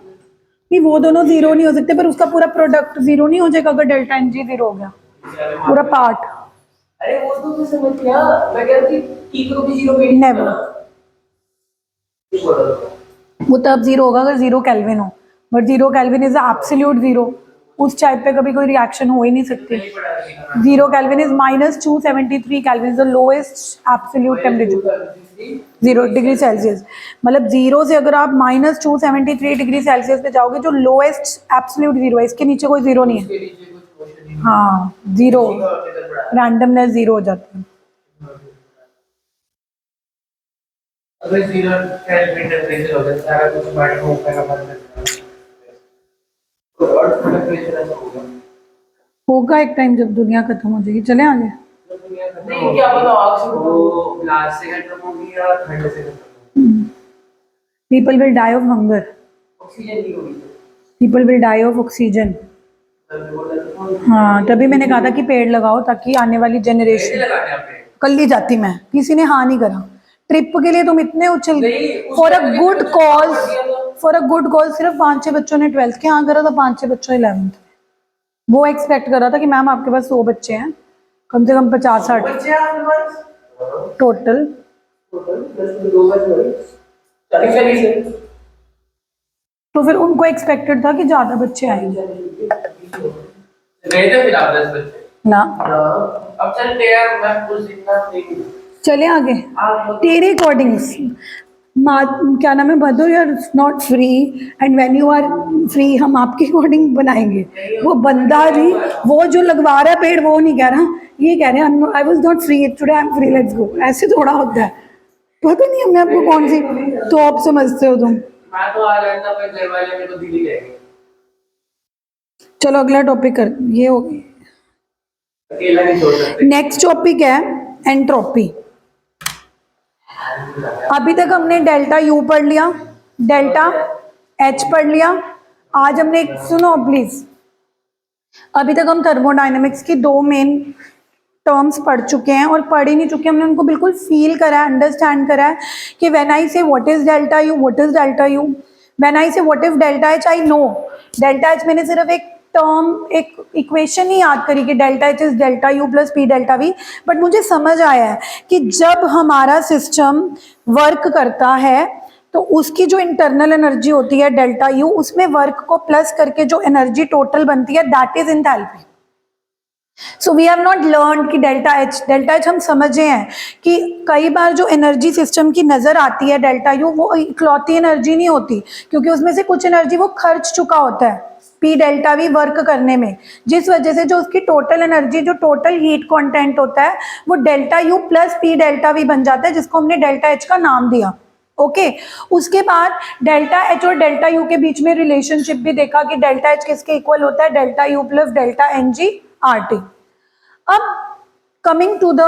नहीं वो दोनों जीरो नहीं हो सकते, पर उसका पूरा प्रोडक्ट जीरो नहीं हो जाएगा अगर डेल्टा एन जी जीरो हो गया, पूरा पार्ट। अरे वो तो मैं समझ गया, मैं कह रही थी टी को भी जीरो में नेवर, वो तब जीरो होगा अगर जीरो केल्विन हो, but zero kelvin is absolute zero, उस टाइप पे कभी कोई रिएक्शन हो ही नहीं सकती। Zero kelvin is -273 kelvin, is the lowest absolute temperature. 0 degree Celsius, मतलब 0 से अगर आप -273 डिग्री सेल्सियस पे जाओगे, जो लोएस्ट एब्सोल्यूट जीरो है, इसके नीचे कोई जीरो नहीं है। उसके नीचे कुछ क्वेश्चन ही नहीं। हाँ, जीरो, इसी का ऑर्डिनल बढ़ा है। रैंडमनेस जीरो हो जाती है। अगर जीरो टेम्परेचर प्रेशर हो जाए, सारा कुछ माइनस हो पाएगा, बंद कर देना। तो अर्थ का टेम्परेचर ऐसा होगा। होगा एक टाइम जब दुनिया खत्म हो जाएगी। चले आगे। नहीं, क्या पता ऑक्सीजन वो ब्लास्ट से खत्म होगी या ठंड से खत्म होगी। People will die of hunger, oxygen नहीं होगी people will die of oxygen. तो हाँ, तभी मैंने कहा था कि पेड़ लगाओ ताकि आने वाली कैसे जनरेशन। लगाने आप पेड़? कल ही जाती मैं, किसी ने हाँ नहीं करा। ट्रिप के लिए तुम इतने उछल, नहीं, उस फॉर अ टाइम गुड मुझे कॉज, कर दिया तो। फॉर अ गुड कॉज सिर्फ 5-6 बच्चों ने 12th के हाँ करा था, 5-6 बच्चों 11th। वो एक्सपेक्ट करा था कि मैम आपके पास 100 बच्चे हैं, कम से कम 50-60 बच्चे हैं आपके पास? टोटल। टोटल 10 में 2 बच गए। 40 है। तो फिर उनको एक्सपेक्टेड था कि ज्यादा बच्चे आएंगे गए थे फिर आप 10 बच्चे ना। अब चलते यार, मैं कुछ जितना नहीं। चले आगे। तेरे अकॉर्डिंग्स क्या नाम है, brother, you are not free and when you are free हम आपके अकॉर्डिंग बनाएंगे। वो बंदा भी, वो जो लगवा रहा है पेड़, वो नहीं कह रहा, ये कह रहे हैं I was not free today, I am free, let's go. ऐसे थोड़ा होता है। पता नहीं हमने आपको कौन सी तो आप समझते हो तुम। मैं तो आ रहा था, पर घर वाले मेरे को दिल्ली ले गए। चलो अगला टॉपिक कर, ये हो गई। अकेला नहीं छोड़ सकते। नेक्स्ट टॉपिक है एंट्रोपी। अभी तक हमने डेल्टा यू पढ़ लिया, डेल्टा एच पढ़ लिया। आज हमने एक, सुनो प्लीज, अभी तक हम थर्मोडायनेमिक्स की 2 मेन टर्म्स पढ़ चुके हैं, और पढ़ ही नहीं चुके, हमने उनको बिल्कुल फील करा है, अंडरस्टैंड करा है कि when I say what is delta U, what is delta U, when I say what is delta H, I know delta H. मैंने सिर्फ एक टर्म, एक इक्वेशन ही याद करी कि delta H is delta U plus P delta we, but मुझे समझ आया है कि जब हमारा सिस्टम वर्क करता है तो उसकी जो इंटरनल एनर्जी होती है डेल्टा यू, उसमें वर्क को प्लस करके जो एनर्जी टोटल बनती है, that is enthalpy. So we have not learn कि डेल्टा एच हम समझे हैं कि कई बार जो एनर्जी सिस्टम की नजर आती है डेल्टा यू, वो इकलौती एनर्जी नहीं होती, क्योंकि उसमें से कुछ एनर्जी वो खर्च चुका होता है पी डेल्टा वी वर्क करने में, जिस वजह से जो उसकी टोटल एनर्जी, जो टोटल हीट कंटेंट होता है, वो delta U plus P delta we बन जाता है, जिसको हमने डेल्टा एच का नाम दिया। ओके उसके बाद डेल्टा एच और डेल्टा यू के बीच में रिलेशनशिप भी देखा कि डेल्टा एच किसके इक्वल होता है, delta U plus delta N G R T. अब coming to the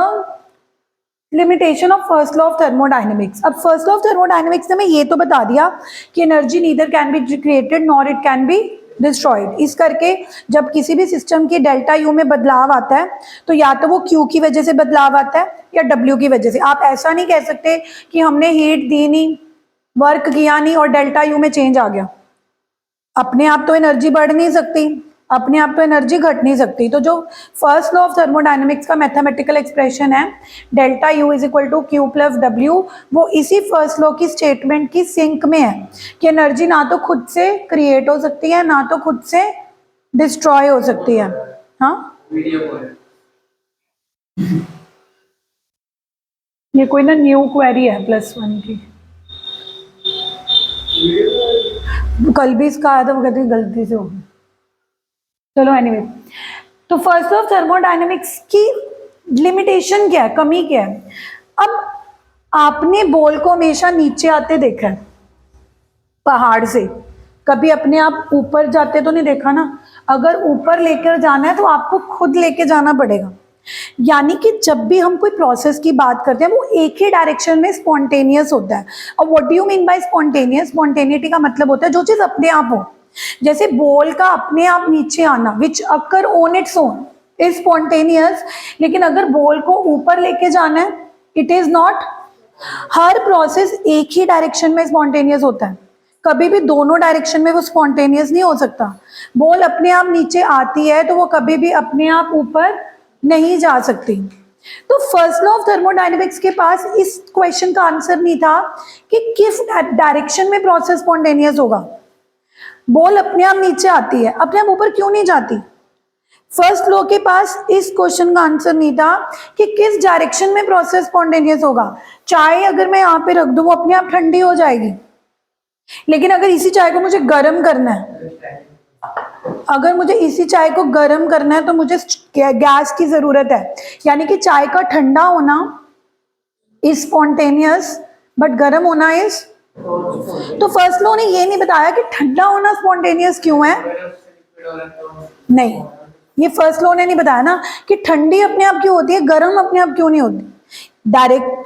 limitation of first law of thermodynamics. अब फर्स्ट लॉ ऑफ थर्मोडायनेमिक्स ने हमें ये तो बता दिया कि energy neither can be created nor it can be destroyed. इस करके जब किसी भी सिस्टम की डेल्टा यू में बदलाव आता है तो या तो वो क्यू की वजह से बदलाव आता है या डब्ल्यू की वजह से। आप ऐसा नहीं कह सकते कि हमने हीट दी नहीं, वर्क किया नहीं और डेल्टा यू में चेंज आ गया। अपने आप तो एनर्जी बढ़ नहीं सकती, अपने आप तो एनर्जी घट नहीं सकती। तो जो फर्स्ट लॉ ऑफ थर्मोडायनेमिक्स का मैथमेटिकल एक्सप्रेशन है delta U is equal to Q plus W, वो इसी फर्स्ट लॉ की स्टेटमेंट की सिंक में है कि एनर्जी ना तो खुद से क्रिएट हो सकती है ना तो खुद से डिस्ट्रॉय हो सकती है। हाँ वीडियो को ये कोई ना न्यू क्वेरी है +1 की, कल भी इसका आया था, वो कहते गलती से हो गई। चलो एनीवे, तो फर्स्ट ऑफ थर्मोडायनेमिक्स की लिमिटेशन क्या है, कमी क्या है। अब आपने बॉल को हमेशा नीचे आते देखा है पहाड़ से, कभी अपने आप ऊपर जाते तो नहीं देखा ना। अगर ऊपर लेकर जाना है तो आपको खुद लेके जाना पड़ेगा। यानी कि जब भी हम कोई प्रोसेस की बात करते हैं वो एक ही डायरेक्शन में स्पॉन्टेनियस होता है। और what do you mean by spontaneous? Spontaneity का मतलब होता है जो चीज अपने आप हो। जैसे बॉल का अपने आप नीचे आना which occur on its own is spontaneous, लेकिन अगर बॉल को ऊपर लेके जाना है इट इज नॉट। हर प्रोसेस एक ही डायरेक्शन में स्पॉन्टेनियस होता है, कभी भी दोनों डायरेक्शन में वो स्पॉन्टेनियस नहीं हो सकता। बॉल अपने आप नीचे आती है तो वो कभी भी अपने आप ऊपर नहीं जा सकती। तो फर्स्ट लॉ ऑफ थर्मोडायनेमिक्स के पास इस क्वेश्चन का आंसर नहीं था कि किस डायरेक्शन में प्रोसेस स्पॉन्टेनियस होगा। बॉल अपने आप नीचे आती है, अपने आप ऊपर क्यों नहीं जाती? फर्स्ट लॉ के पास इस क्वेश्चन का आंसर नहीं था कि किस डायरेक्शन में प्रोसेस स्पॉन्टेनियस होगा। चाय अगर मैं यहाँ पे रख दूं वो अपने आप ठंडी हो जाएगी, लेकिन अगर इसी चाय को मुझे गर्म करना है, अगर मुझे इसी चाय को गर्म करना है तो मुझे गैस की जरूरत है, यानी कि चाय का ठंडा होना इज स्पॉन्टेनियस बट गर्म होना इज। तो फर्स्ट लॉ ने ये नहीं बताया कि ठंडा होना स्पॉन्टेनियस क्यों है, नहीं, ये फर्स्ट लॉ ने नहीं बताया ना कि ठंडी अपने आप क्यों होती है, गर्म अपने आप क्यों नहीं होती,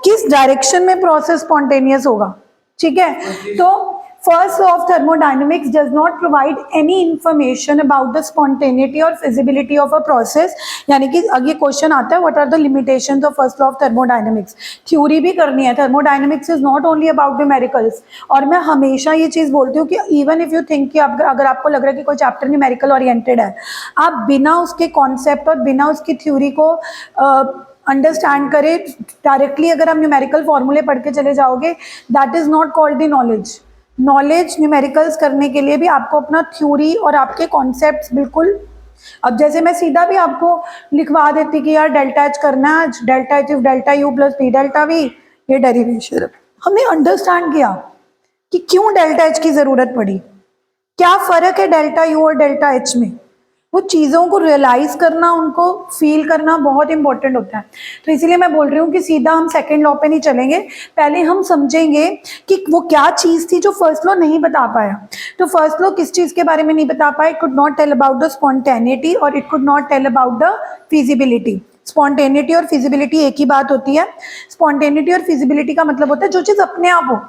किस डायरेक्शन में प्रोसेस स्पॉन्टेनियस होगा। ठीक है, तो first law of thermodynamics does not provide any information about the spontaneity और फिजिबिलिटी ऑफ अ प्रोसेस, यानी कि अगले क्वेश्चन आता है what are the limitations of first law of thermodynamics. Theory भी करनी है, thermodynamics is not only about numericals. और मैं हमेशा ये चीज़ बोलती हूँ कि इवन इफ यू थिंक कि अगर आपको लग रहा है कि कोई चैप्टर न्यूमेरिकल ओरिएंटेड है, आप बिना उसके कॉन्सेप्ट और बिना उसकी थ्योरी को अंडरस्टैंड करे डायरेक्टली अगर आप न्यूमेरिकल फॉर्मूले पढ़ के चले जाओगे, that is not called the knowledge. Knowledge numericals करने के लिए भी आपको अपना थ्योरी और आपके कॉन्सेप्ट्स बिल्कुल, अब जैसे मैं सीधा भी आपको लिखवा देती कि यार डेल्टा एच करना है, delta H if delta U plus P delta we, ये डेरिवेशन हमने अंडरस्टैंड किया कि क्यों डेल्टा एच की जरूरत पड़ी, क्या फर्क है डेल्टा यू और डेल्टा एच में, वो चीज़ों को रियलाइज करना, उनको फील करना बहुत इंपॉर्टेंट होता है। तो इसीलिए मैं बोल रही हूँ कि सीधा हम सेकंड लॉ पे नहीं चलेंगे, पहले हम समझेंगे कि वो क्या चीज़ थी जो फर्स्ट लॉ नहीं बता पाया। तो फर्स्ट लॉ किस चीज़ के बारे में नहीं बता पाया, it could not tell about the spontaneity और it could not tell about the feasibility. Spontaneity और फिजिबिलिटी एक ही बात होती है। स्पॉन्टेनिटी और फिजिबिलिटी का मतलब होता है जो चीज़ अपने आप हो,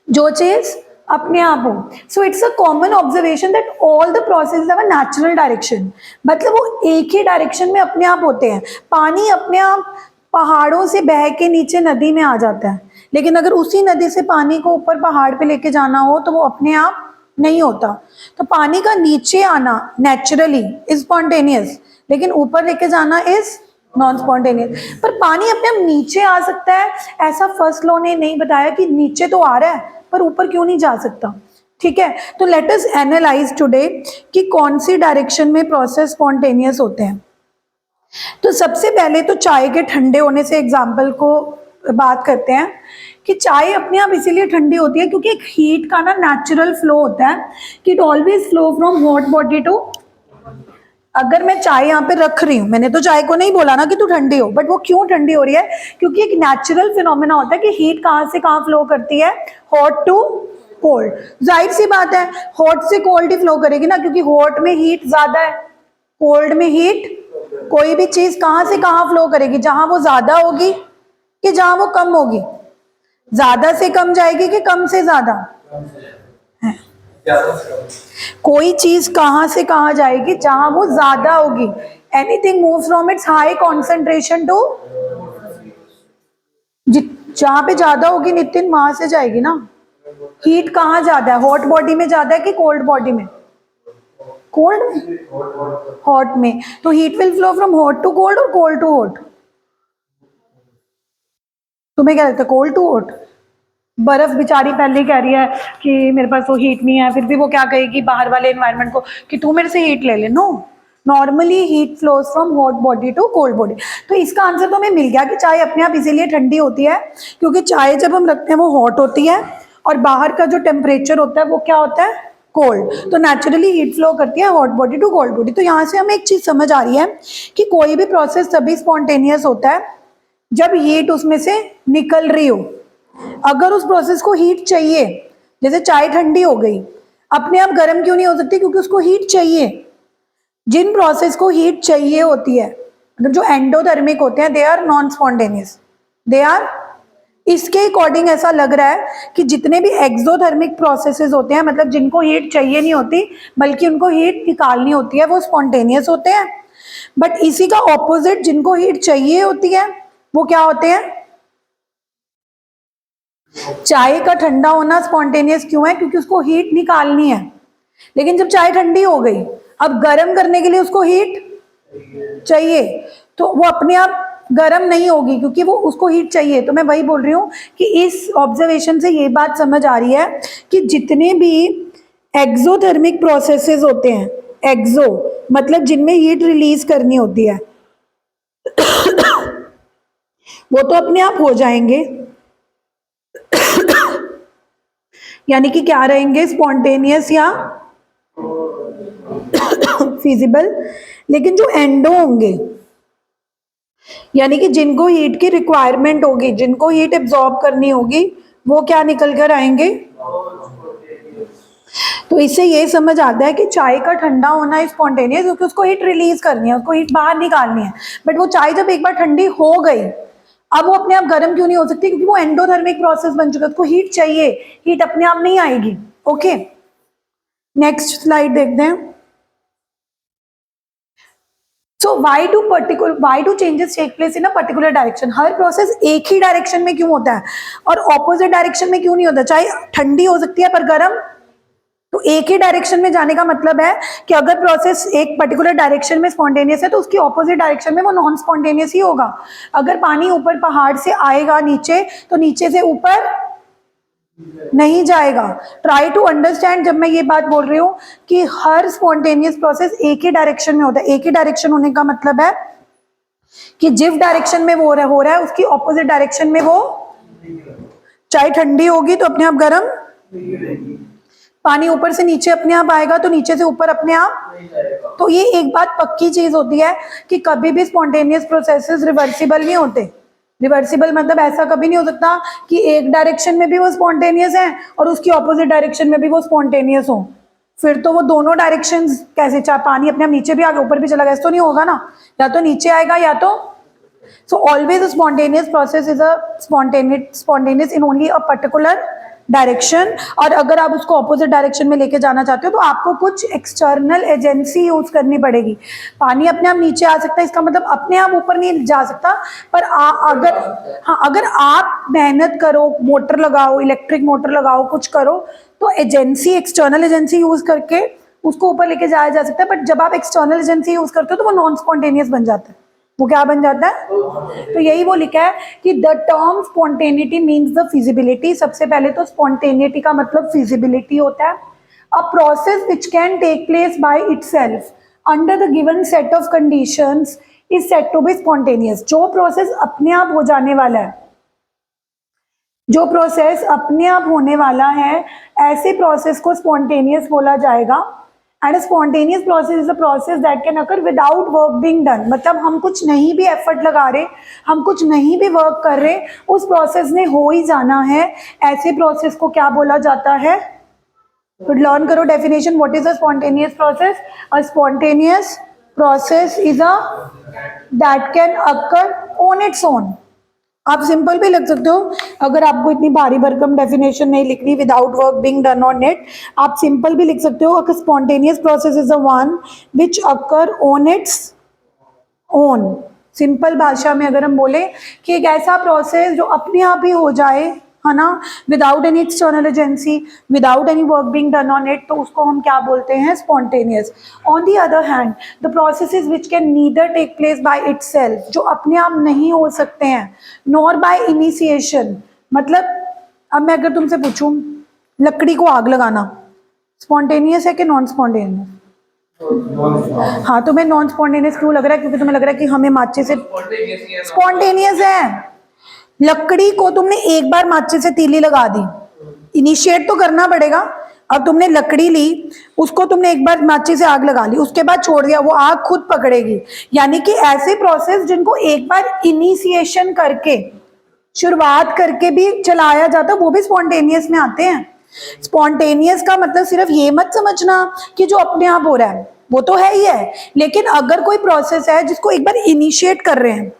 जो चीज़ अपने आप हो। So it's a common observation that all the process have a natural direction, मतलब वो एक ही डायरेक्शन में अपने आप होते हैं। पानी अपने आप पहाड़ों से बह के नीचे नदी में आ जाता है, लेकिन अगर उसी नदी से पानी को ऊपर पहाड़ पे लेके जाना हो तो वो अपने आप नहीं होता। तो पानी का नीचे आना नेचुरली इज स्पॉन्टेनियस, लेकिन ऊपर लेके जाना इज नॉन स्पॉन्टेनियस। पर पानी अपने आप नीचे आ सकता है, ऐसा फर्स्ट लॉ ने नहीं बताया कि नीचे तो आ रहा है पर ऊपर क्यों नहीं जा सकता। ठीक है, तो लेट अस एनालाइज टुडे कि कौन सी डायरेक्शन में प्रोसेस स्पॉन्टेनियस होते हैं। तो सबसे पहले तो चाय के ठंडे होने से एग्जाम्पल को बात करते हैं कि चाय अपने आप इसीलिए ठंडी होती है क्योंकि एक हीट का ना नेचुरल फ्लो होता है कि it always flow from hot body to, अगर मैं चाय यहाँ पे रख रही हूँ, मैंने तो चाय को नहीं बोला ना कि तू ठंडी हो, बट वो क्यों ठंडी हो रही है, क्योंकि एक नेचुरल फिनोमेना होता है कि हीट कहाँ से कहाँ फ्लो करती है, हॉट टू कोल्ड। जाहिर सी बात है हॉट से कोल्ड ही फ्लो करेगी ना, क्योंकि हॉट में हीट ज्यादा है, कोल्ड में हीट, कोई भी चीज कहाँ से कहाँ फ्लो करेगी, जहां वो ज्यादा होगी कि जहां वो कम होगी, ज्यादा से कम जाएगी कि कम से ज्यादा, कोई चीज कहां से कहां जाएगी, जहां वो ज्यादा होगी। Anything moves from its high concentration to, जहां पे ज्यादा होगी नितिन वहां से जाएगी ना। हीट कहाँ ज्यादा है, हॉट बॉडी में ज्यादा है कि कोल्ड बॉडी में, कोल्ड में, हॉट में। तो heat will flow from hot to cold और कोल्ड टू हॉट। तुम्हें क्या लगता है कोल्ड टू हॉट? बर्फ बेचारी पहले कह रही है कि मेरे पास वो हीट नहीं है, फिर भी वो क्या कहेगी बाहर वाले एनवायरनमेंट को कि तू मेरे से हीट ले ले। No, normally heat flows from hot body to cold body. तो इसका आंसर तो हमें मिल गया कि चाय अपने आप इसीलिए ठंडी होती है क्योंकि चाय जब हम रखते हैं वो हॉट होती है और बाहर का जो टेम्परेचर होता है वो क्या होता है, कोल्ड। तो नेचुरली हीट फ्लो करती है hot body to cold body. तो यहाँ से हमें एक चीज समझ आ रही है कि कोई भी प्रोसेस तभी स्पॉन्टेनियस होता है जब हीट उसमें से निकल रही हो। अगर उस प्रोसेस को हीट चाहिए, जैसे चाय ठंडी हो गई, अपने आप गर्म क्यों नहीं हो सकती, क्योंकि उसको हीट चाहिए। जिन प्रोसेस को हीट चाहिए होती है, मतलब जो एंडोथर्मिक होते हैं, they are non spontaneous, they are. इसके अकॉर्डिंग ऐसा लग रहा है कि जितने भी एक्सोथर्मिक प्रोसेसेस होते हैं, मतलब जिनको हीट चाहिए नहीं होती बल्कि उनको हीट निकालनी होती है, वो स्पॉन्टेनियस होते हैं। बट इसी का ऑपोजिट, जिनको हीट चाहिए होती है वो क्या होते हैं, चाय का ठंडा होना स्पॉन्टेनियस क्यों है, क्योंकि उसको हीट निकालनी है। लेकिन जब चाय ठंडी हो गई, अब गर्म करने के लिए उसको हीट चाहिए, तो वो अपने आप गर्म नहीं होगी क्योंकि वो उसको हीट चाहिए। तो मैं वही बोल रही हूँ कि इस ऑब्जर्वेशन से ये बात समझ आ रही है कि जितने भी एक्सोथर्मिक प्रोसेसेस होते हैं एक्सो मतलब जिनमें हीट रिलीज करनी होती है वो तो अपने आप हो जाएंगे, यानी कि क्या रहेंगे, स्पॉन्टेनियस या फिजिबल। लेकिन जो एंडो होंगे यानी कि जिनको हीट की रिक्वायरमेंट होगी, जिनको हीट एब्जॉर्ब करनी होगी, वो क्या निकल कर आएंगे। तो इससे ये समझ आता है कि चाय का ठंडा होना स्पॉन्टेनियस, क्योंकि उसको हीट रिलीज करनी है, उसको हीट बाहर निकालनी है। बट वो चाय जब एक बार ठंडी हो गई, अब वो अपने आप गर्म क्यों नहीं हो सकती, क्योंकि वो एंडोथर्मिक प्रोसेस बन चुका है, उसको हीट चाहिए, हीट अपने आप नहीं आएगी। ओके, नेक्स्ट स्लाइड देखते हैं। So why do changes take place in a particular direction? Her process एक ही डायरेक्शन में क्यों होता है और ऑपोजिट डायरेक्शन में क्यों नहीं होता? चाहे ठंडी हो सकती है पर गर्म, तो एक ही डायरेक्शन में जाने का मतलब है कि अगर प्रोसेस एक पर्टिकुलर डायरेक्शन में स्पॉन्टेनियस है तो उसकी ऑपोजिट डायरेक्शन में वो नॉन स्पॉन्टेनियस ही होगा। अगर पानी ऊपर पहाड़ से आएगा नीचे, तो नीचे से ऊपर नहीं जाएगा। ट्राई टू अंडरस्टैंड, जब मैं ये बात बोल रही हूँ कि हर स्पॉन्टेनियस प्रोसेस एक ही डायरेक्शन में होता है, एक ही डायरेक्शन होने का मतलब है कि जिस डायरेक्शन में वो हो रहा है उसकी ऑपोजिट डायरेक्शन में वो, चाहे ठंडी होगी तो अपने आप गर्म, पानी ऊपर से नीचे अपने आप आएगा तो नीचे से ऊपर अपने आप। तो ये एक बात पक्की चीज होती है कि कभी भी स्पॉन्टेनियस प्रोसेसेस रिवर्सिबल नहीं होते। रिवर्सिबल मतलब ऐसा कभी नहीं हो सकता कि एक डायरेक्शन में भी वो स्पॉन्टेनियस है और उसकी ऑपोजिट डायरेक्शन में भी वो स्पॉन्टेनियस हो। फिर तो वो दोनों डायरेक्शंस कैसे, चाहे पानी अपने आप नीचे भी आ गया ऊपर भी चला गया, ऐसा तो नहीं होगा ना, या तो नीचे आएगा या तो। So always spontaneous process is a spontaneous in only a particular direction. और अगर आप उसको ऑपोजिट डायरेक्शन में लेके जाना चाहते हो तो आपको कुछ एक्सटर्नल एजेंसी यूज करनी पड़ेगी। पानी अपने आप नीचे आ सकता है, इसका मतलब अपने आप ऊपर नहीं जा सकता, पर अगर आप मेहनत करो, मोटर लगाओ, इलेक्ट्रिक मोटर लगाओ, कुछ करो, तो एजेंसी, एक्सटर्नल एजेंसी यूज करके उसको ऊपर लेके जाया जा सकता है। बट जब आप एक्सटर्नल एजेंसी यूज करते हो तो वो नॉन स्पॉन्टेनियस बन जाता है। वो क्या बन जाता है? तो यही वो लिखा है कि the term spontaneity means the feasibility. सबसे पहले तो स्पॉन्टेनिटी का मतलब फिजिबिलिटी होता है। A process which can take place by itself under the given set of conditions is said to be spontaneous. जो प्रोसेस अपने आप हो जाने वाला है, जो प्रोसेस अपने आप होने वाला है, ऐसे प्रोसेस को स्पॉन्टेनियस बोला जाएगा। And a spontaneous process is a process that can occur without work being done। मतलब हम कुछ नहीं भी एफर्ट लगा रहे, हम कुछ नहीं भी वर्क कर रहे, उस प्रोसेस ने हो ही जाना है। ऐसे प्रोसेस को क्या बोला जाता है? तो लर्न करो definition. What is a spontaneous process? A spontaneous process is a that can occur on its own. आप सिंपल भी लिख सकते हो, अगर आपको इतनी भारी भरकम डेफिनेशन नहीं लिखनी, without work being done on it, आप सिंपल भी लिख सकते हो। Spontaneous process is the one which occur on its own. Simple भाषा में अगर हम बोले कि एक ऐसा प्रोसेस जो अपने आप ही हो जाए, है ना, without any external agency, without any work being done on it, तो उसको हम क्या बोलते हैं? Spontaneous. On the other hand the processes which can neither take place by itself, जो अपने आप नहीं हो सकते हैं, नॉर बाय इनिशिएशन। मतलब अब मैं अगर तुमसे पूछूं लकड़ी को आग लगाना स्पॉन्टेनियस है कि नॉन स्पॉन्टेनियस? हाँ, तुम्हें नॉन स्पॉन्टेनियस क्यों लग रहा है? क्योंकि तुम्हें लग रहा है कि हमें माचिस से, स्पॉन्टेनियस है। लकड़ी को तुमने एक बार माचिस से तीली लगा दी, इनिशिएट तो करना पड़ेगा। अब तुमने लकड़ी ली, उसको तुमने एक बार माचिस से आग लगा ली, उसके बाद छोड़ दिया, वो आग खुद पकड़ेगी। यानी कि ऐसे प्रोसेस जिनको एक बार इनिशिएशन करके, शुरुआत करके भी चलाया जाता है, वो भी स्पॉन्टेनियस में आते हैं। स्पॉन्टेनियस का मतलब सिर्फ ये मत समझना कि जो अपने आप हो रहा है, वो तो है ही है, लेकिन अगर कोई प्रोसेस है जिसको एक बार इनिशिएट कर रहे हैं,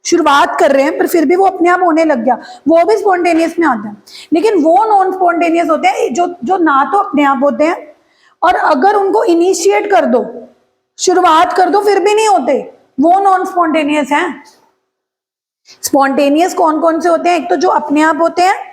शुरुआत कर रहे हैं, पर फिर भी वो अपने आप होने लग गया, वो भी स्पॉन्टेनियस में आता है। लेकिन वो नॉन स्पॉन्टेनियस होते हैं जो ना तो अपने आप होते हैं, और अगर उनको इनिशिएट कर दो, शुरुआत कर दो, फिर भी नहीं होते, वो नॉन स्पॉन्टेनियस हैं। स्पॉन्टेनियस कौन कौन से होते हैं? एक तो जो अपने आप होते हैं,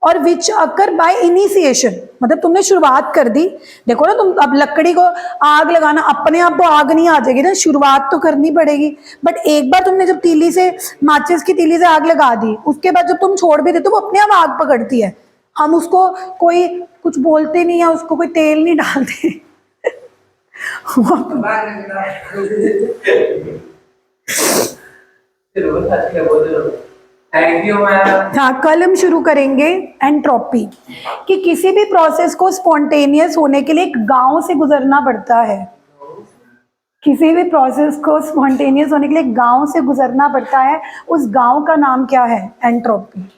और विच अकर बाय इनिशिएशन, मतलब तुमने शुरुआत कर दी। देखो ना, तुम अब लकड़ी को आग लगाना, अपने आप तो आग नहीं आ जाएगी ना, शुरुआत तो करनी पड़ेगी। बट एक बार तुमने जब तीली से, माचिस की तीली से आग लगा दी, उसके बाद जब तुम छोड़ भी देते हो, वो अपने आप आग पकड़ती है। हम उसको कोई कुछ बोलते नहीं है, उसको कोई तेल नहीं डालते बाहर निकला चलो साथी का बोल दो थैंक यू मैम। हाँ, कल हम शुरू करेंगे एंट्रोपी कि किसी भी प्रोसेस को स्पॉन्टेनियस होने के लिए एक गांव से गुजरना पड़ता है। किसी भी प्रोसेस को स्पॉन्टेनियस होने के लिए गांव से गुजरना पड़ता है, उस गांव का नाम क्या है? एंट्रोपी।